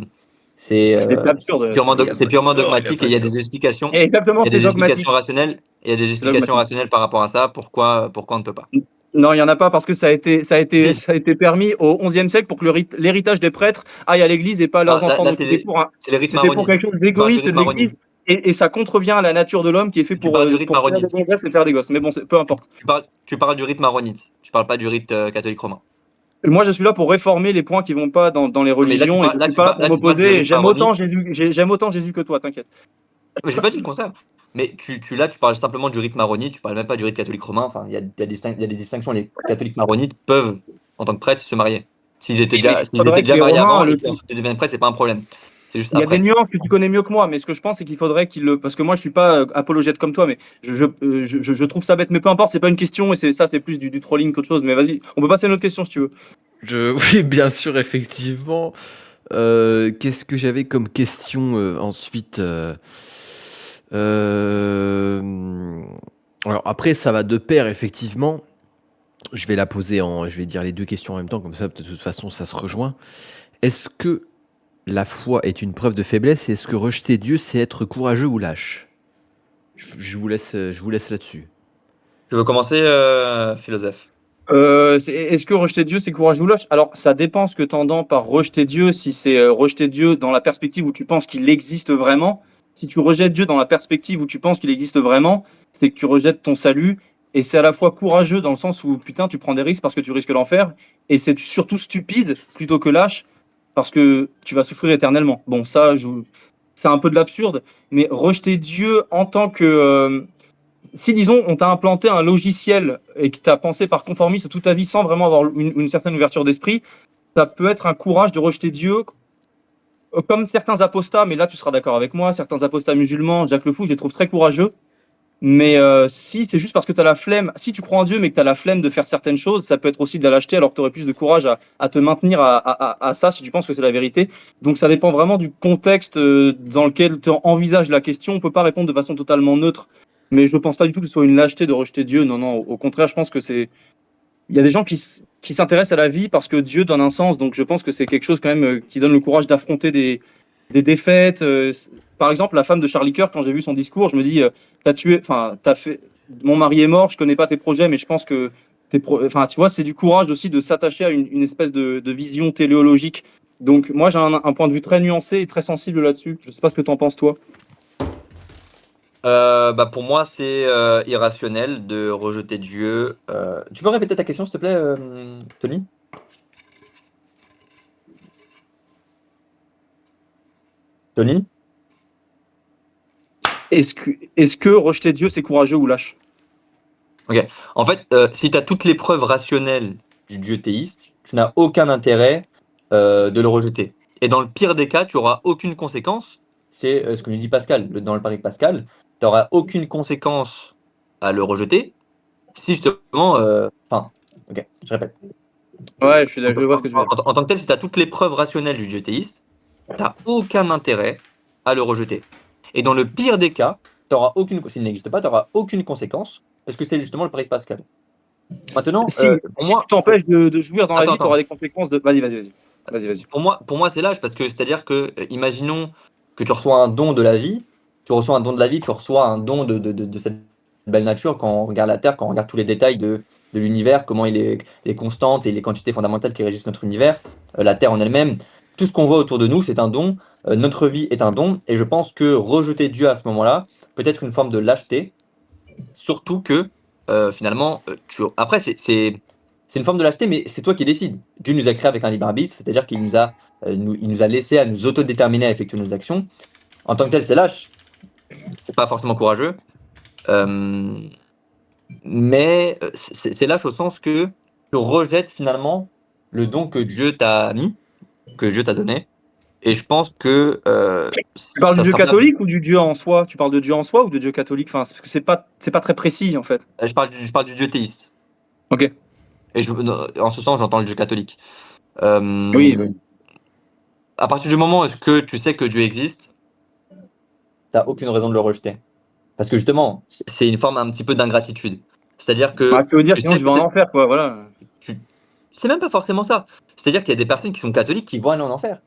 C'est C'est absurde. il a c'est pas purement tort, il a dogmatique et pas il y a des tort. explications. Et exactement, Il y a c'est des explications dogmatique. rationnelles. Il y a des C'est explications dogmatique. rationnelles par rapport à ça. Pourquoi on ne peut pas? Non, il n'y en a pas parce que Si. ça a été permis au XIe siècle pour que l'héritage des prêtres aille à l'église et pas à Non, leurs enfants. là, Donc c'est les rites c'était pour quelque maronites. chose Tu parles du d'égoïste rite de l'église maronite. et ça contrevient à la nature de l'homme qui est fait Tu parles du rite pour faire des maronite. gonzesses et faire des gosses. Mais bon, peu importe. Tu parles du rite maronite. Tu parles pas du rite catholique romain. Moi, je suis là pour réformer les points qui vont pas dans les Non, mais là, religions et je suis pas là pour là, tu parles du m'opposer. rite maronite. J'aime autant Jésus que toi, t'inquiète. Mais j'ai pas dit le contraire. Mais tu parles simplement du rite maronite, tu parles même pas du rite catholique romain. Enfin, il y a des distinctions. Les catholiques maronites peuvent, en tant que prêtres, se marier. Oui, mais il S'ils étaient faudrait que déjà les mariés Romains avant et le. qu'ensuite ils deviennent prêtres, c'est pas un problème. C'est juste Il y a des après. nuances que tu connais mieux que moi, mais ce que je pense, c'est qu'il faudrait qu'il le. Parce que moi, je suis pas apologète comme toi, mais je trouve ça bête. Mais peu importe, c'est pas une question, et c'est plus du trolling qu'autre chose. Mais vas-y, on peut passer à une autre question si tu veux. Oui, bien sûr, effectivement. Qu'est-ce que j'avais comme question ensuite Alors après, ça va de pair, effectivement. Je vais dire les deux questions en même temps, comme ça, de toute façon, ça se rejoint. Est-ce que la foi est une preuve de faiblesse et est-ce que rejeter Dieu, c'est être courageux ou lâche? Je vous laisse là-dessus. Je veux commencer, philosophe. Est-ce que rejeter Dieu, c'est courageux ou lâche? Alors, ça dépend ce que tu entends par rejeter Dieu. Si c'est rejeter Dieu dans la perspective où tu penses qu'il existe vraiment, si tu rejettes Dieu dans la perspective où tu penses qu'il existe vraiment, c'est que tu rejettes ton salut. Et c'est à la fois courageux dans le sens où, putain, tu prends des risques parce que tu risques l'enfer. Et c'est surtout stupide plutôt que lâche parce que tu vas souffrir éternellement. Bon, c'est un peu de l'absurde, mais rejeter Dieu en tant que. Si, disons, on t'a implanté un logiciel et que tu as pensé par conformisme toute ta vie sans vraiment avoir une certaine ouverture d'esprit, ça peut être un courage de rejeter Dieu, comme certains apostats, mais là tu seras d'accord avec moi, certains apostats musulmans, Jacques le Fou, je les trouve très courageux. Mais si c'est juste parce que tu as la flemme, si tu crois en Dieu mais que tu as la flemme de faire certaines choses, ça peut être aussi de la lâcheté alors que tu aurais plus de courage à te maintenir à ça si tu penses que c'est la vérité. Donc ça dépend vraiment du contexte dans lequel tu envisages la question. On ne peut pas répondre de façon totalement neutre. Mais je ne pense pas du tout que ce soit une lâcheté de rejeter Dieu. Non, non, au contraire, je pense que c'est. Il y a des gens qui s'intéressent à la vie parce que Dieu donne un sens. Donc je pense que c'est quelque chose quand même qui donne le courage d'affronter des défaites. Par exemple, la femme de Charlie Kirk, quand j'ai vu son discours, je me dis, t'as fait, mon mari est mort, je connais pas tes projets, mais je pense que enfin, tu vois, c'est du courage aussi de s'attacher à une espèce de vision téléologique. Donc moi, j'ai un point de vue très nuancé et très sensible là-dessus. Je sais pas ce que t'en penses toi. Pour moi, c'est irrationnel de rejeter Dieu. Tu peux répéter ta question, s'il te plaît, Tony? Tony? Est-ce que rejeter Dieu, c'est courageux ou lâche? En fait, si tu as toutes les preuves rationnelles Du dieu théiste, tu n'as aucun intérêt. de le rejeter. Et dans le pire des cas, tu n'auras aucune conséquence. C'est ce que nous dit Pascal. Dans le pari de Pascal, tu n'auras aucune Conséquence à le rejeter si justement. Enfin, ok, je répète. Ouais, En, je vois ce que tu veux dire. en tant que tel, si tu as toutes les preuves rationnelles du dieu théiste, tu n'as aucun intérêt à le rejeter. Et dans le pire des cas, S'il n'existe pas, tu n'auras aucune conséquence. Parce que c'est justement le pari de Pascal. Maintenant, Si, pour si moi, tu t'empêches de jouir dans la Attends, vie, tu auras des conséquences de. Vas-y. pour moi c'est lâche parce que c'est-à-dire que, imaginons que tu reçois un don de la vie, tu reçois un don de cette belle nature quand on regarde la Terre, quand on regarde tous les détails de l'univers, comment il est les constantes et les quantités fondamentales qui régissent notre univers, la Terre en elle-même. Tout ce qu'on voit autour de nous, c'est un don, notre vie est un don et je pense que rejeter Dieu à ce moment-là peut être une forme de lâcheté. Surtout que, finalement, après c'est une forme de lâcheté, mais c'est toi qui décides. Dieu nous a créés avec un libre arbitre, c'est-à-dire il nous a laissé à nous autodéterminer à effectuer nos actions. En tant que tel, c'est lâche, c'est pas forcément courageux, hem, mais c'est lâche au sens que tu rejettes finalement le don que Dieu t'a mis, que Dieu t'a donné et je pense que, Tu parles du ça Dieu sera pas catholique ou du Dieu en soi? Tu parles de Dieu en soi ou de Dieu catholique? Enfin, parce que c'est pas très précis en fait. je parle du Dieu théiste Ok. et en ce sens, j'entends le Dieu catholique. Oui, Hem oui. À partir du moment où est-ce que tu sais que Dieu existe, tu as aucune raison de le rejeter. Parce que justement, c'est une forme un petit peu d'ingratitude. C'est-à-dire Bah, que tu veux dire tu sinon sais je vais en peut-être enfer quoi, voilà. tu c'est même pas forcément ça. C'est-à-dire qu'il y a des personnes qui sont catholiques qui vont aller en enfer.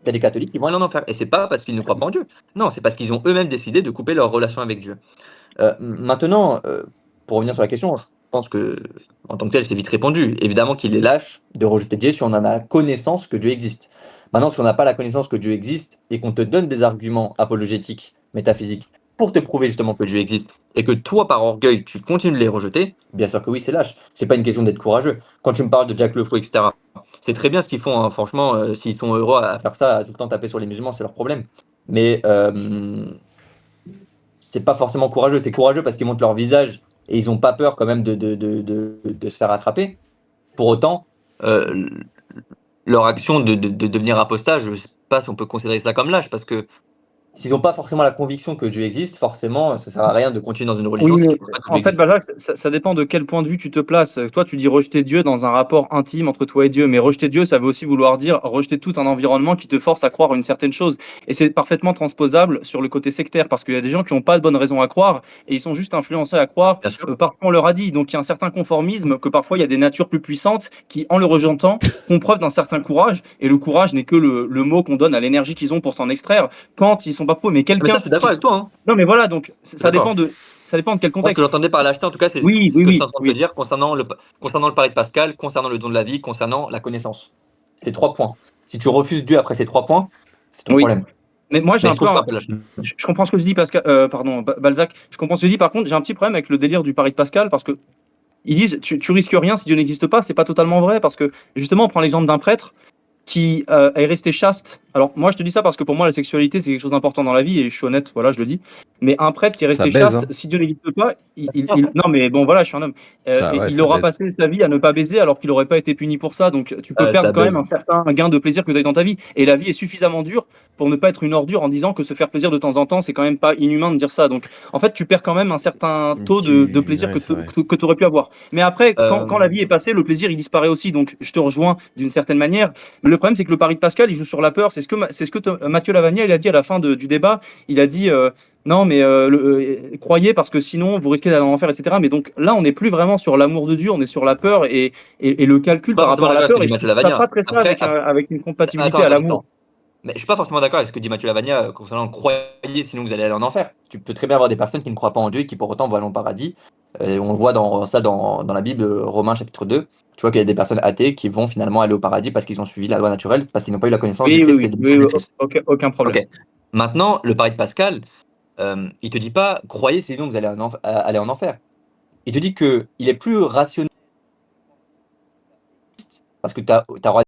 Il y a des catholiques qui vont aller en enfer et c'est pas parce qu'ils ne croient pas en Dieu. Non, c'est parce qu'ils ont eux-mêmes décidé de couper leur relation avec Dieu. Maintenant, pour revenir sur la question, je pense que en tant que tel, c'est vite répondu. Évidemment qu'il est lâche de rejeter Dieu si on en a connaissance que Dieu existe. Maintenant, si on n'a pas la connaissance que Dieu existe et qu'on te donne des arguments apologétiques, métaphysiques, pour te prouver justement que Dieu existe et que toi, par orgueil, tu continues de les rejeter, bien sûr que oui, c'est lâche. C'est pas une question d'être courageux. Quand tu me parles de Jack Le Fou, etc., c'est très bien ce qu'ils font, hein. Franchement, s'ils sont heureux à faire ça, à tout le temps taper sur les musulmans, c'est leur problème. Mais c'est pas forcément courageux. C'est courageux parce qu'ils montrent leur visage et ils ont pas peur quand même de se faire attraper. Pour autant, euh, leur action de devenir apostat, je sais pas si on peut considérer ça comme lâche, parce que s'ils n'ont pas forcément la conviction que Dieu existe, forcément, ça sert à rien de continuer dans une Oui, religion si mais tu ne penses pas que Dieu en fait, existe. Balzac, ça dépend de quel point de vue tu te places. Toi, tu dis rejeter Dieu dans un rapport intime entre toi et Dieu, mais rejeter Dieu, ça veut aussi vouloir dire rejeter tout un environnement qui te force à croire une certaine chose. Et c'est parfaitement transposable sur le côté sectaire, parce qu'il y a des gens qui n'ont pas de bonnes raisons à croire, et ils sont juste influencés à croire Bien sûr. parce qu'on leur a dit. Donc il y a un certain conformisme que parfois il y a des natures plus puissantes qui, en le rejetant, font preuve d'un certain courage, et le courage n'est que le mot qu'on donne à l'énergie qu'ils ont pour s'en extraire quand ils sont pas pro. Mais Mais ça, quelqu'un je suis d'accord qui... avec toi, hein. Non, mais voilà, donc Je suis d'accord. ça dépend de quel Moi, ce que contexte. j'entendais par lâcheté, en tout cas, c'est Oui, ce oui, que je suis en oui, train de te oui. dire concernant le pari de Pascal, concernant le don de la vie, concernant la connaissance. C'est 3 points. Si tu refuses Dieu après ces 3 points, c'est ton Oui. problème. Mais moi, j'ai Mais je un peu trouve ça un... un peu lâche. Je comprends ce que je dis, Pascal, pardon, Balzac. Je comprends ce que je dis. Par contre, j'ai un petit problème avec le délire du pari de Pascal parce que ils disent tu risques rien si Dieu n'existe pas. C'est pas totalement vrai parce que justement, on prend l'exemple d'un prêtre qui est resté chaste. Alors moi je te dis ça parce que pour moi la sexualité c'est quelque chose d'important dans la vie et je suis honnête, voilà je le dis. Mais un prêtre qui est Ça resté baise, chaste, hein. si Dieu n'existe pas, non mais bon voilà je suis un homme. Ça, ouais, Il ça aura baise. passé sa vie à ne pas baiser alors qu'il n'aurait pas été puni pour ça. Donc tu peux perdre Ça quand même baise. un certain gain de plaisir que tu as dans ta vie. Et la vie est suffisamment dure pour ne pas être une ordure en disant que se faire plaisir de temps en temps c'est quand même pas inhumain de dire ça. Donc en fait tu perds quand même un certain taux de plaisir Ouais, c'est vrai. que tu aurais pu avoir. Mais après quand la Euh, vie est passée le plaisir il disparaît aussi. Donc je te rejoins d'une certaine manière. Mais le problème, c'est que le pari de Pascal, il joue sur la peur. C'est ce que Mathieu Lavagna, il a dit à la fin du débat. Il a dit non, mais croyez parce que sinon vous risquez d'aller en enfer, etc. Mais donc là, on n'est plus vraiment sur l'amour de Dieu, on est sur la peur et le Je suis calcul pas par forcément rapport à la d'accord avec ce peur. que Et dit je Mathieu trouve ça Lavagna. pas très ça Après, avec une compatibilité à l'amour. attends. Mais je suis pas forcément d'accord avec ce que dit Mathieu Lavagna concernant croyez, sinon vous allez aller en enfer. Tu peux très bien avoir des personnes qui ne croient pas en Dieu et qui pour autant vont aller au paradis. On voit dans la Bible, Romains chapitre 2. Tu vois qu'il y a des personnes athées qui vont finalement aller au paradis parce qu'ils ont suivi la loi naturelle, parce qu'ils n'ont pas eu la connaissance du Oui, oui, Christ et oui, de oui, l'Esprit oui, du Christ. aucun problème. Ok. Maintenant, le pari de Pascal, il te dit pas croyez, sinon vous allez aller en enfer. Il te dit que il est plus rationnel parce que tu auras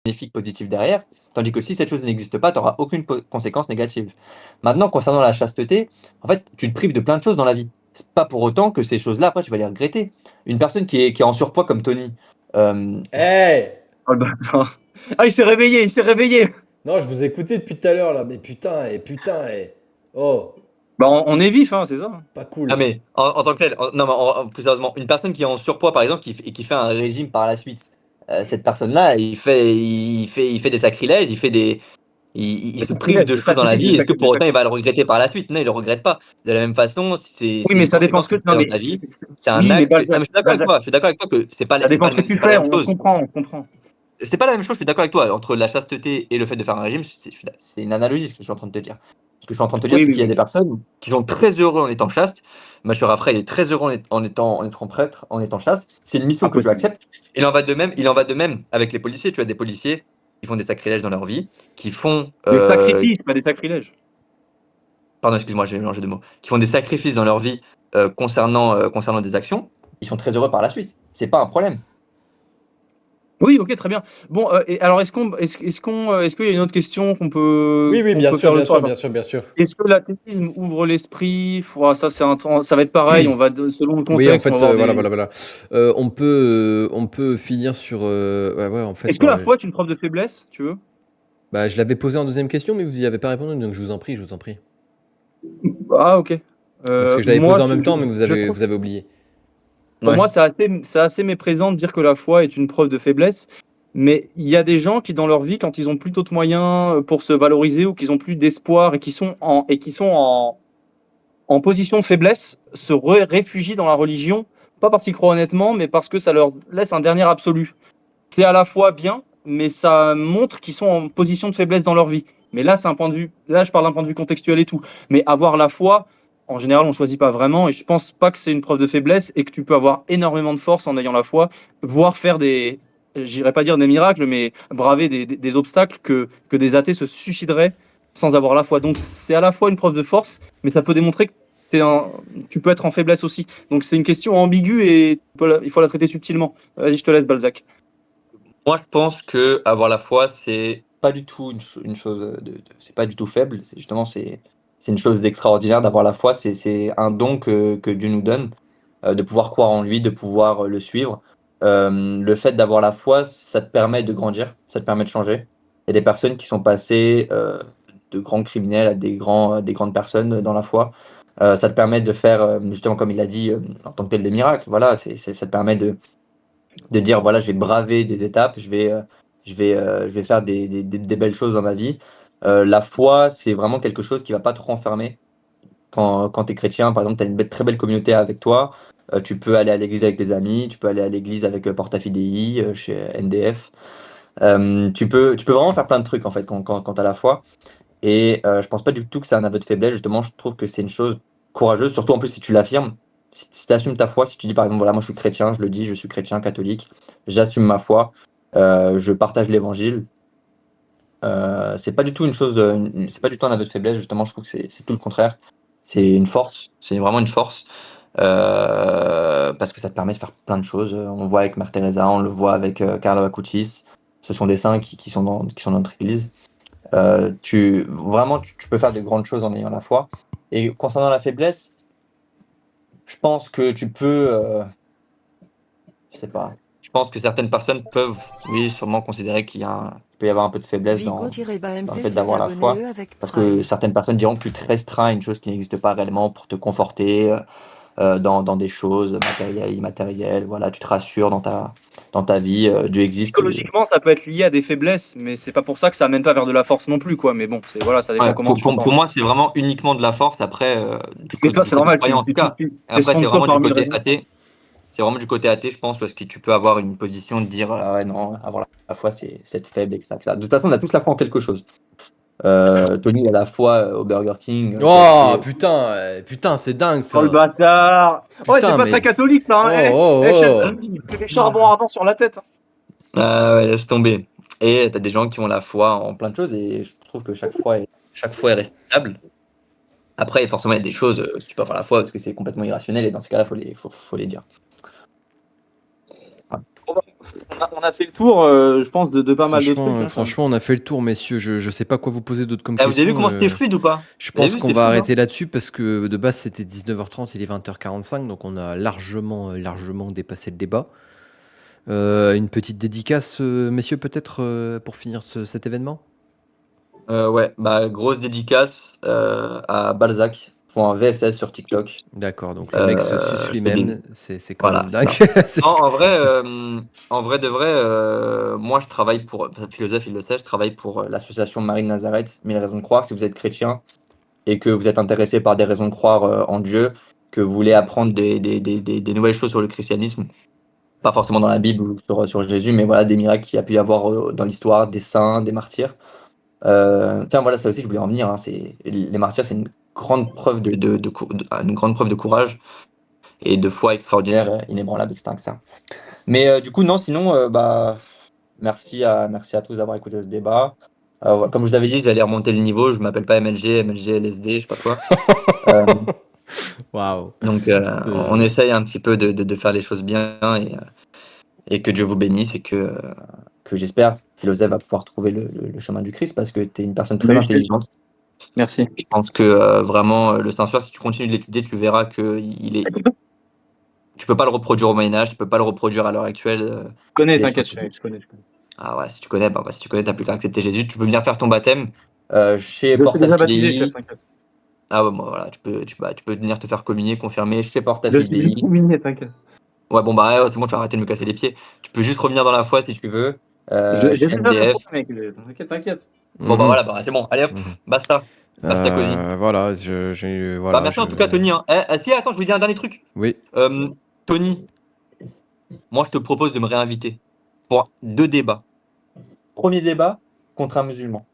bénéfique positif derrière, tandis que si cette chose n'existe pas, tu n'auras aucune conséquence négative. Maintenant, concernant la chasteté, en fait, tu te prives de plein de choses dans la vie. C'est pas pour autant que ces choses-là, après, tu vas les regretter. Une personne qui est en surpoids comme Tony, Hey! Oh, le bâtard. Ah, il s'est réveillé. Non, je vous écoutais depuis tout à l'heure là, mais putain, Oh, Bah, on est vif, hein, c'est ça. pas ah cool. mais en tant que tel, non, mais plus sérieusement, une personne qui est en surpoids par exemple et qui fait un régime par la suite, cette personne-là, il fait des sacrilèges, Il se prive Sacrilège, de le choses dans la sacrifice, vie. le Est-ce que pour sacrifice. autant il va le regretter par la suite? Non, il le regrette pas. De la même façon, c'est Oui, mais une ça dépend conséquence ce que que. tu Non, fais dans mais ta vie. C'est un oui, mais acte. Non, mais Balzac, je suis d'accord avec Balzac, toi. Je suis d'accord avec toi que c'est pas, ça c'est pas dépend le ce que même, tu c'est pas fais. la même On chose. comprend, on comprend. C'est pas la même chose. Je suis d'accord avec toi. Entre la chasteté et le fait de faire un régime, c'est une analogie ce que je suis en train de te dire. Ce que je suis en train de te dire, Oui, c'est oui, qu'il y a oui. des personnes qui sont très heureux en étant chastes. Mathieu Rafray, il est très heureux en étant prêtre, en étant chaste. C'est une mission que je Impossible. accepte. Il en va de même. Il en va de même avec les policiers. Tu as des policiers qui font des sacrilèges dans leur vie, qui font Des sacrifices, pas des sacrilèges. pardon, excuse-moi, j'ai mélangé deux mots, qui font des sacrifices dans leur vie concernant des actions, ils sont très heureux par la suite. C'est pas un problème. Oui, ok, très bien. Bon, et alors est-ce qu'il y a une autre question Oui, oui, qu'on bien peut sûr, faire le bien tour? sûr, Attends. bien sûr, bien sûr. Est-ce que l'athéisme ouvre l'esprit? Ouah, ça, ça va être pareil. Selon le Oui, en contexte, on va fait, avoir voilà, des. voilà, voilà. on peut finir sur. Ouais, ouais, en fait, Est-ce que non. la foi est une preuve de faiblesse, tu veux? Bah, je l'avais posé en deuxième question, mais vous y avez pas répondu, donc je vous en prie, je vous en prie. Ah, ok. Parce que je l'avais Moi, posé en même temps, mais je trouve. vous avez oublié. Pour Ouais. moi, c'est assez méprisant de dire que la foi est une preuve de faiblesse. Mais il y a des gens qui, dans leur vie, quand ils ont plus d'autres moyens pour se valoriser ou qu'ils ont plus d'espoir et qui sont en position de faiblesse, se réfugient dans la religion, pas parce qu'ils croient honnêtement, mais parce que ça leur laisse un dernier absolu. C'est à la fois bien, mais ça montre qu'ils sont en position de faiblesse dans leur vie. Mais là, c'est un point de vue. Là, je parle d'un point de vue contextuel et tout. Mais avoir la foi, en général, on choisit pas vraiment. Et je pense pas que c'est une preuve de faiblesse et que tu peux avoir énormément de force en ayant la foi, voire faire des, j'irais pas dire des miracles, mais braver des obstacles que des athées se suicideraient sans avoir la foi. Donc c'est à la fois une preuve de force, mais ça peut démontrer que tu peux être en faiblesse aussi. Donc c'est une question ambiguë et il faut la traiter subtilement. Vas-y, je te laisse, Balzac. Moi, je pense que avoir la foi, c'est pas du tout une chose c'est pas du tout faible. C'est justement, c'est une chose d'extraordinaire d'avoir la foi. C'est un don que Dieu nous donne, de pouvoir croire en lui, de pouvoir le suivre. Le fait d'avoir la foi, ça te permet de grandir, ça te permet de changer. Il y a des personnes qui sont passées de grands criminels à des grandes personnes dans la foi. Ça te permet de faire, justement, comme il a dit, en tant que tel, des miracles. Voilà, ça te permet de dire voilà, je vais braver des étapes, je vais faire des belles choses dans ma vie. La foi, c'est vraiment quelque chose qui va pas te renfermer. Quand tu es chrétien, par exemple, tu as une très belle communauté avec toi. Tu peux aller à l'église avec tes amis, tu peux aller à l'église avec Porta Fidei, chez NDF. Tu peux vraiment faire plein de trucs en fait quand tu as la foi. Et je pense pas du tout que c'est un aveu de faiblesse. Justement, je trouve que c'est une chose courageuse, surtout en plus si tu l'affirmes. Si tu assumes ta foi, si tu dis par exemple, voilà, moi je suis chrétien, je le dis, je suis chrétien, catholique, j'assume ma foi, je partage l'évangile. C'est pas du tout une chose, c'est pas du tout un aveu de faiblesse, justement, je trouve que c'est tout le contraire. C'est une force, c'est vraiment une force. Parce que ça te permet de faire plein de choses. On le voit avec Mère Teresa, on le voit avec Carlo Acutis. Ce sont des saints qui sont dans notre église. Vraiment, tu peux faire de grandes choses en ayant la foi. Et concernant la faiblesse, je pense que tu peux, je sais pas, je pense que certaines personnes peuvent, oui, sûrement considérer qu'il peut y avoir un peu de faiblesse dans le Vigo-BMT fait s'est d'avoir la foi. abonné avec Parce que Prime. certaines personnes diront que tu te restreins à une chose qui n'existe pas réellement pour te conforter dans des choses matérielles, immatérielles. Voilà, tu te rassures dans ta vie. Dieu existe. Psychologiquement, ça peut être lié à des faiblesses, mais c'est pas pour ça que ça amène pas vers de la force non plus, quoi. Mais bon, voilà, ça dépend Ouais, comment tu le pour prends. moi, c'est vraiment uniquement de la force. Après, Et toi, du c'est côté normal, croyant en tout cas. t'es Après, c'est sponsor vraiment du par Mille côté Raisons. athée. C'est vraiment du côté athée, je pense, parce que tu peux avoir une position de dire ah ouais, non, avoir la foi, c'est être faible, etc. De toute façon, on a tous la foi en quelque chose. Tony, il a la foi au Burger King, Oh, KFC. putain, putain, c'est dingue Oh le ça. bâtard! Ouais, c'est Putain, pas mais. très catholique ça, Oh, hein. oh, oh. J'ai des charbons ardents sur la tête. Ah ouais, laisse tomber. Et t'as des gens qui ont la foi en plein de choses, et je trouve que chaque foi est respectable. Après, forcément, il y a des choses, tu peux avoir la foi parce que c'est complètement irrationnel, et dans ces cas-là, faut les dire. Bon, bah, on a fait le tour, je pense, de pas mal de trucs. Hein, Franchement, on a fait le tour, messieurs. Je sais pas quoi vous poser d'autre comme Ah, vous avez vu question. comment c'était fluide ou pas? Je Vous avez pense vu, qu'on c'était va fluide, hein? arrêter là-dessus parce que de base c'était 19h30, il est 20h45, donc on a largement dépassé le débat. Une petite dédicace, messieurs, peut-être pour finir cet événement. Ouais, bah, grosse dédicace à Balzac. balzac.vss sur TikTok. D'accord, donc le mec se suce c'est lui-même, c'est quand Voilà, même c'est dingue. ça. C'est- Non, en vrai de vrai, moi je travaille pour, enfin, philosophe, il le sait, je travaille pour l'association Marie de Nazareth, 1000 raisons de croire. Si vous êtes chrétien et que vous êtes intéressé par des raisons de croire en Dieu, que vous voulez apprendre des nouvelles choses sur le christianisme, pas forcément dans la Bible ou sur Jésus, mais voilà, des miracles qu'il y a pu y avoir dans l'histoire, des saints, des martyrs. Tiens, voilà, ça aussi, je voulais en venir. Hein, les martyrs, c'est une grande preuve une grande preuve de courage et de foi extraordinaire, inébranlable, etc. Mais du coup, non, sinon, merci à tous d'avoir écouté ce débat. Ouais, comme je vous avais dit, j'allais remonter le niveau. Je m'appelle pas MLG, LSD, je sais pas quoi. Euh, Waouh. donc, on Euh, essaye un petit peu de faire les choses bien et que Dieu vous bénisse et que j'espère Philosophe va pouvoir trouver le chemin du Christ parce que tu es une personne très Oui, je te le intelligente. dis. Merci. Je pense que vraiment, le Saint-Suaire, si tu continues de l'étudier, tu verras que tu peux pas le reproduire au Moyen-Âge, tu peux pas le reproduire à l'heure actuelle. Je connais, Les t'inquiète, choses. je connais. Ah ouais, si tu connais, si tu connais, t'as plus qu'à accepter Jésus. Tu peux venir faire ton baptême chez Je suis Porta déjà baptisé, chef, Fidei. t'inquiète. Ah ouais, moi, voilà, tu peux venir te faire communier, confirmer chez Porta Je suis déjà Fidei. communié, t'inquiète. Ouais, bon, bah, ouais, c'est bon, tu vas arrêter de me casser les pieds. Tu peux juste revenir dans la foi si tu veux, J'ai chez déjà la NDF. foi, mec. T'inquiète. Bon, bah mhm, voilà, bah, c'est bon. Allez hop, mhm. basta. Basta cosy. Voilà, Bah, voilà, merci en tout cas, Tony. Hein. Si, attends, je vous dis un dernier truc. Oui, Tony, moi, je te propose de me réinviter pour 2 débats. Premier débat contre un musulman.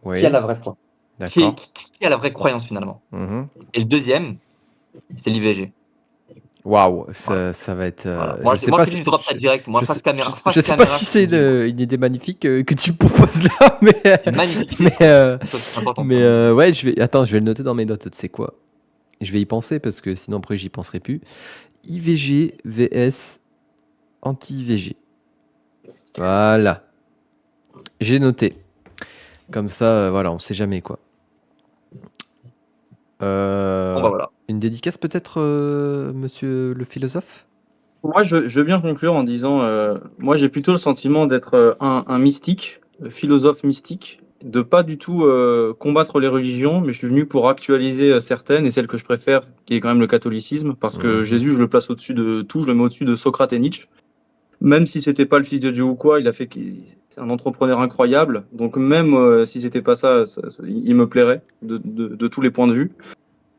Qui a oui, la vraie foi? d'accord. Qui a la vraie croyance finalement? Mhm. Et le deuxième, c'est l'IVG. Waouh, Voilà. ça va être. Voilà. Je sais pas, Je te dis, je drop ça direct. Moi, je face sais pas caméra, si je te c'est dis, moi. une idée magnifique que tu me proposes là, mais C'est une magnifique idée, mais franchement. C'est une chose importante pour moi. ouais, je vais le noter dans mes notes. Tu sais quoi? Je vais y penser parce que sinon après j'y penserai plus. IVG vs anti-IVG. Voilà, j'ai noté. Comme ça, voilà, on sait jamais quoi. Bon, bah voilà. Une dédicace peut-être, monsieur le philosophe? Moi, je veux bien conclure en disant, moi, j'ai plutôt le sentiment d'être un mystique, philosophe mystique, de pas du tout combattre les religions, mais je suis venu pour actualiser certaines et celle que je préfère, qui est quand même le catholicisme, parce que Mhm. Jésus, je le place au-dessus de tout, je le mets au-dessus de Socrate et Nietzsche. Même si c'était pas le fils de Dieu ou quoi, c'est un entrepreneur incroyable. Donc même si c'était pas ça, il me plairait de tous les points de vue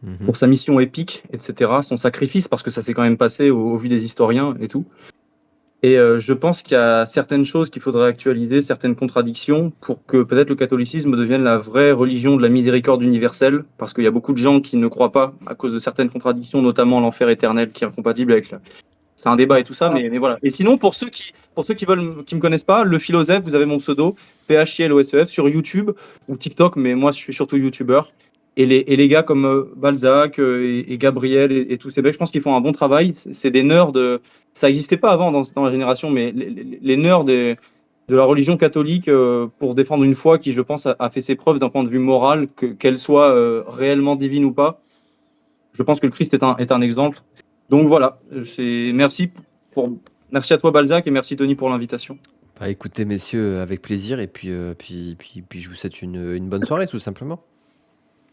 Mhm. pour sa mission épique, etc. Son sacrifice, parce que ça s'est quand même passé au vu des historiens et tout. Et je pense qu'il y a certaines choses qu'il faudrait actualiser, certaines contradictions, pour que peut-être le catholicisme devienne la vraie religion de la miséricorde universelle, parce qu'il y a beaucoup de gens qui ne croient pas à cause de certaines contradictions, notamment l'enfer éternel qui est incompatible avec c'est un débat et tout ça, mais voilà. Et sinon, pour ceux qui veulent, qui me connaissent pas, le philosophe, vous avez mon pseudo, PHILOSEF, sur YouTube ou TikTok, mais moi, je suis surtout YouTubeur. Et les gars comme Balzac et Gabriel et tous ces mecs, je pense qu'ils font un bon travail. C'est des nerds ça n'existait pas avant dans la génération, mais les nerds de la religion catholique pour défendre une foi qui, je pense, a fait ses preuves d'un point de vue moral, qu'elle soit réellement divine ou pas. Je pense que le Christ est un exemple. Donc voilà, merci à toi Balzac et merci Tony pour l'invitation. Bah, écoutez, messieurs, avec plaisir. Et puis, puis je vous souhaite une bonne soirée, tout simplement.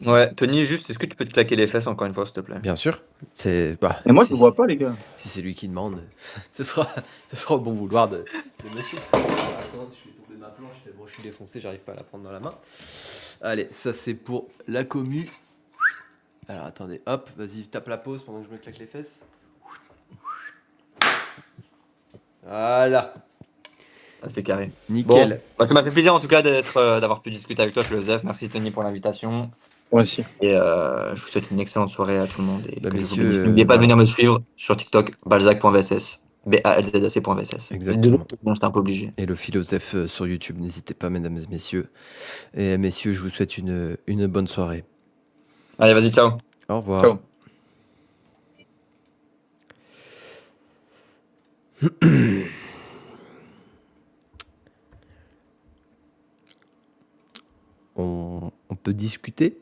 Ouais, Tony, juste, est-ce que tu peux te claquer les fesses encore une fois, s'il te plaît? Bien sûr. C'est, bah, Et moi je ne vois pas les gars. si c'est lui qui demande, ce sera au bon vouloir de monsieur. Attends, je vais tomber ma planche, tellement je suis défoncé, j'arrive pas à la prendre dans la main. Allez, ça c'est pour la commu. Alors attendez, hop, vas-y, tape la pause pendant que je me claque les fesses. Voilà, Ah, c'est carré. nickel. Bon, bah, ça m'a fait plaisir en tout cas d'avoir pu discuter avec toi, philosophe. Merci Tony pour l'invitation. Moi aussi. Et je vous souhaite une excellente soirée à tout le monde. Et Bah, que Dieu vous messieurs, bénisse. N'oubliez pas de voilà. venir me suivre sur TikTok, balzac.vss. balzac.vss. Exactement. Bon, j'étais un peu obligé. Et le philosophe sur YouTube, n'hésitez pas, mesdames et messieurs. Et messieurs, je vous souhaite une bonne soirée. Allez, vas-y, ciao. Au revoir. Ciao. On peut discuter?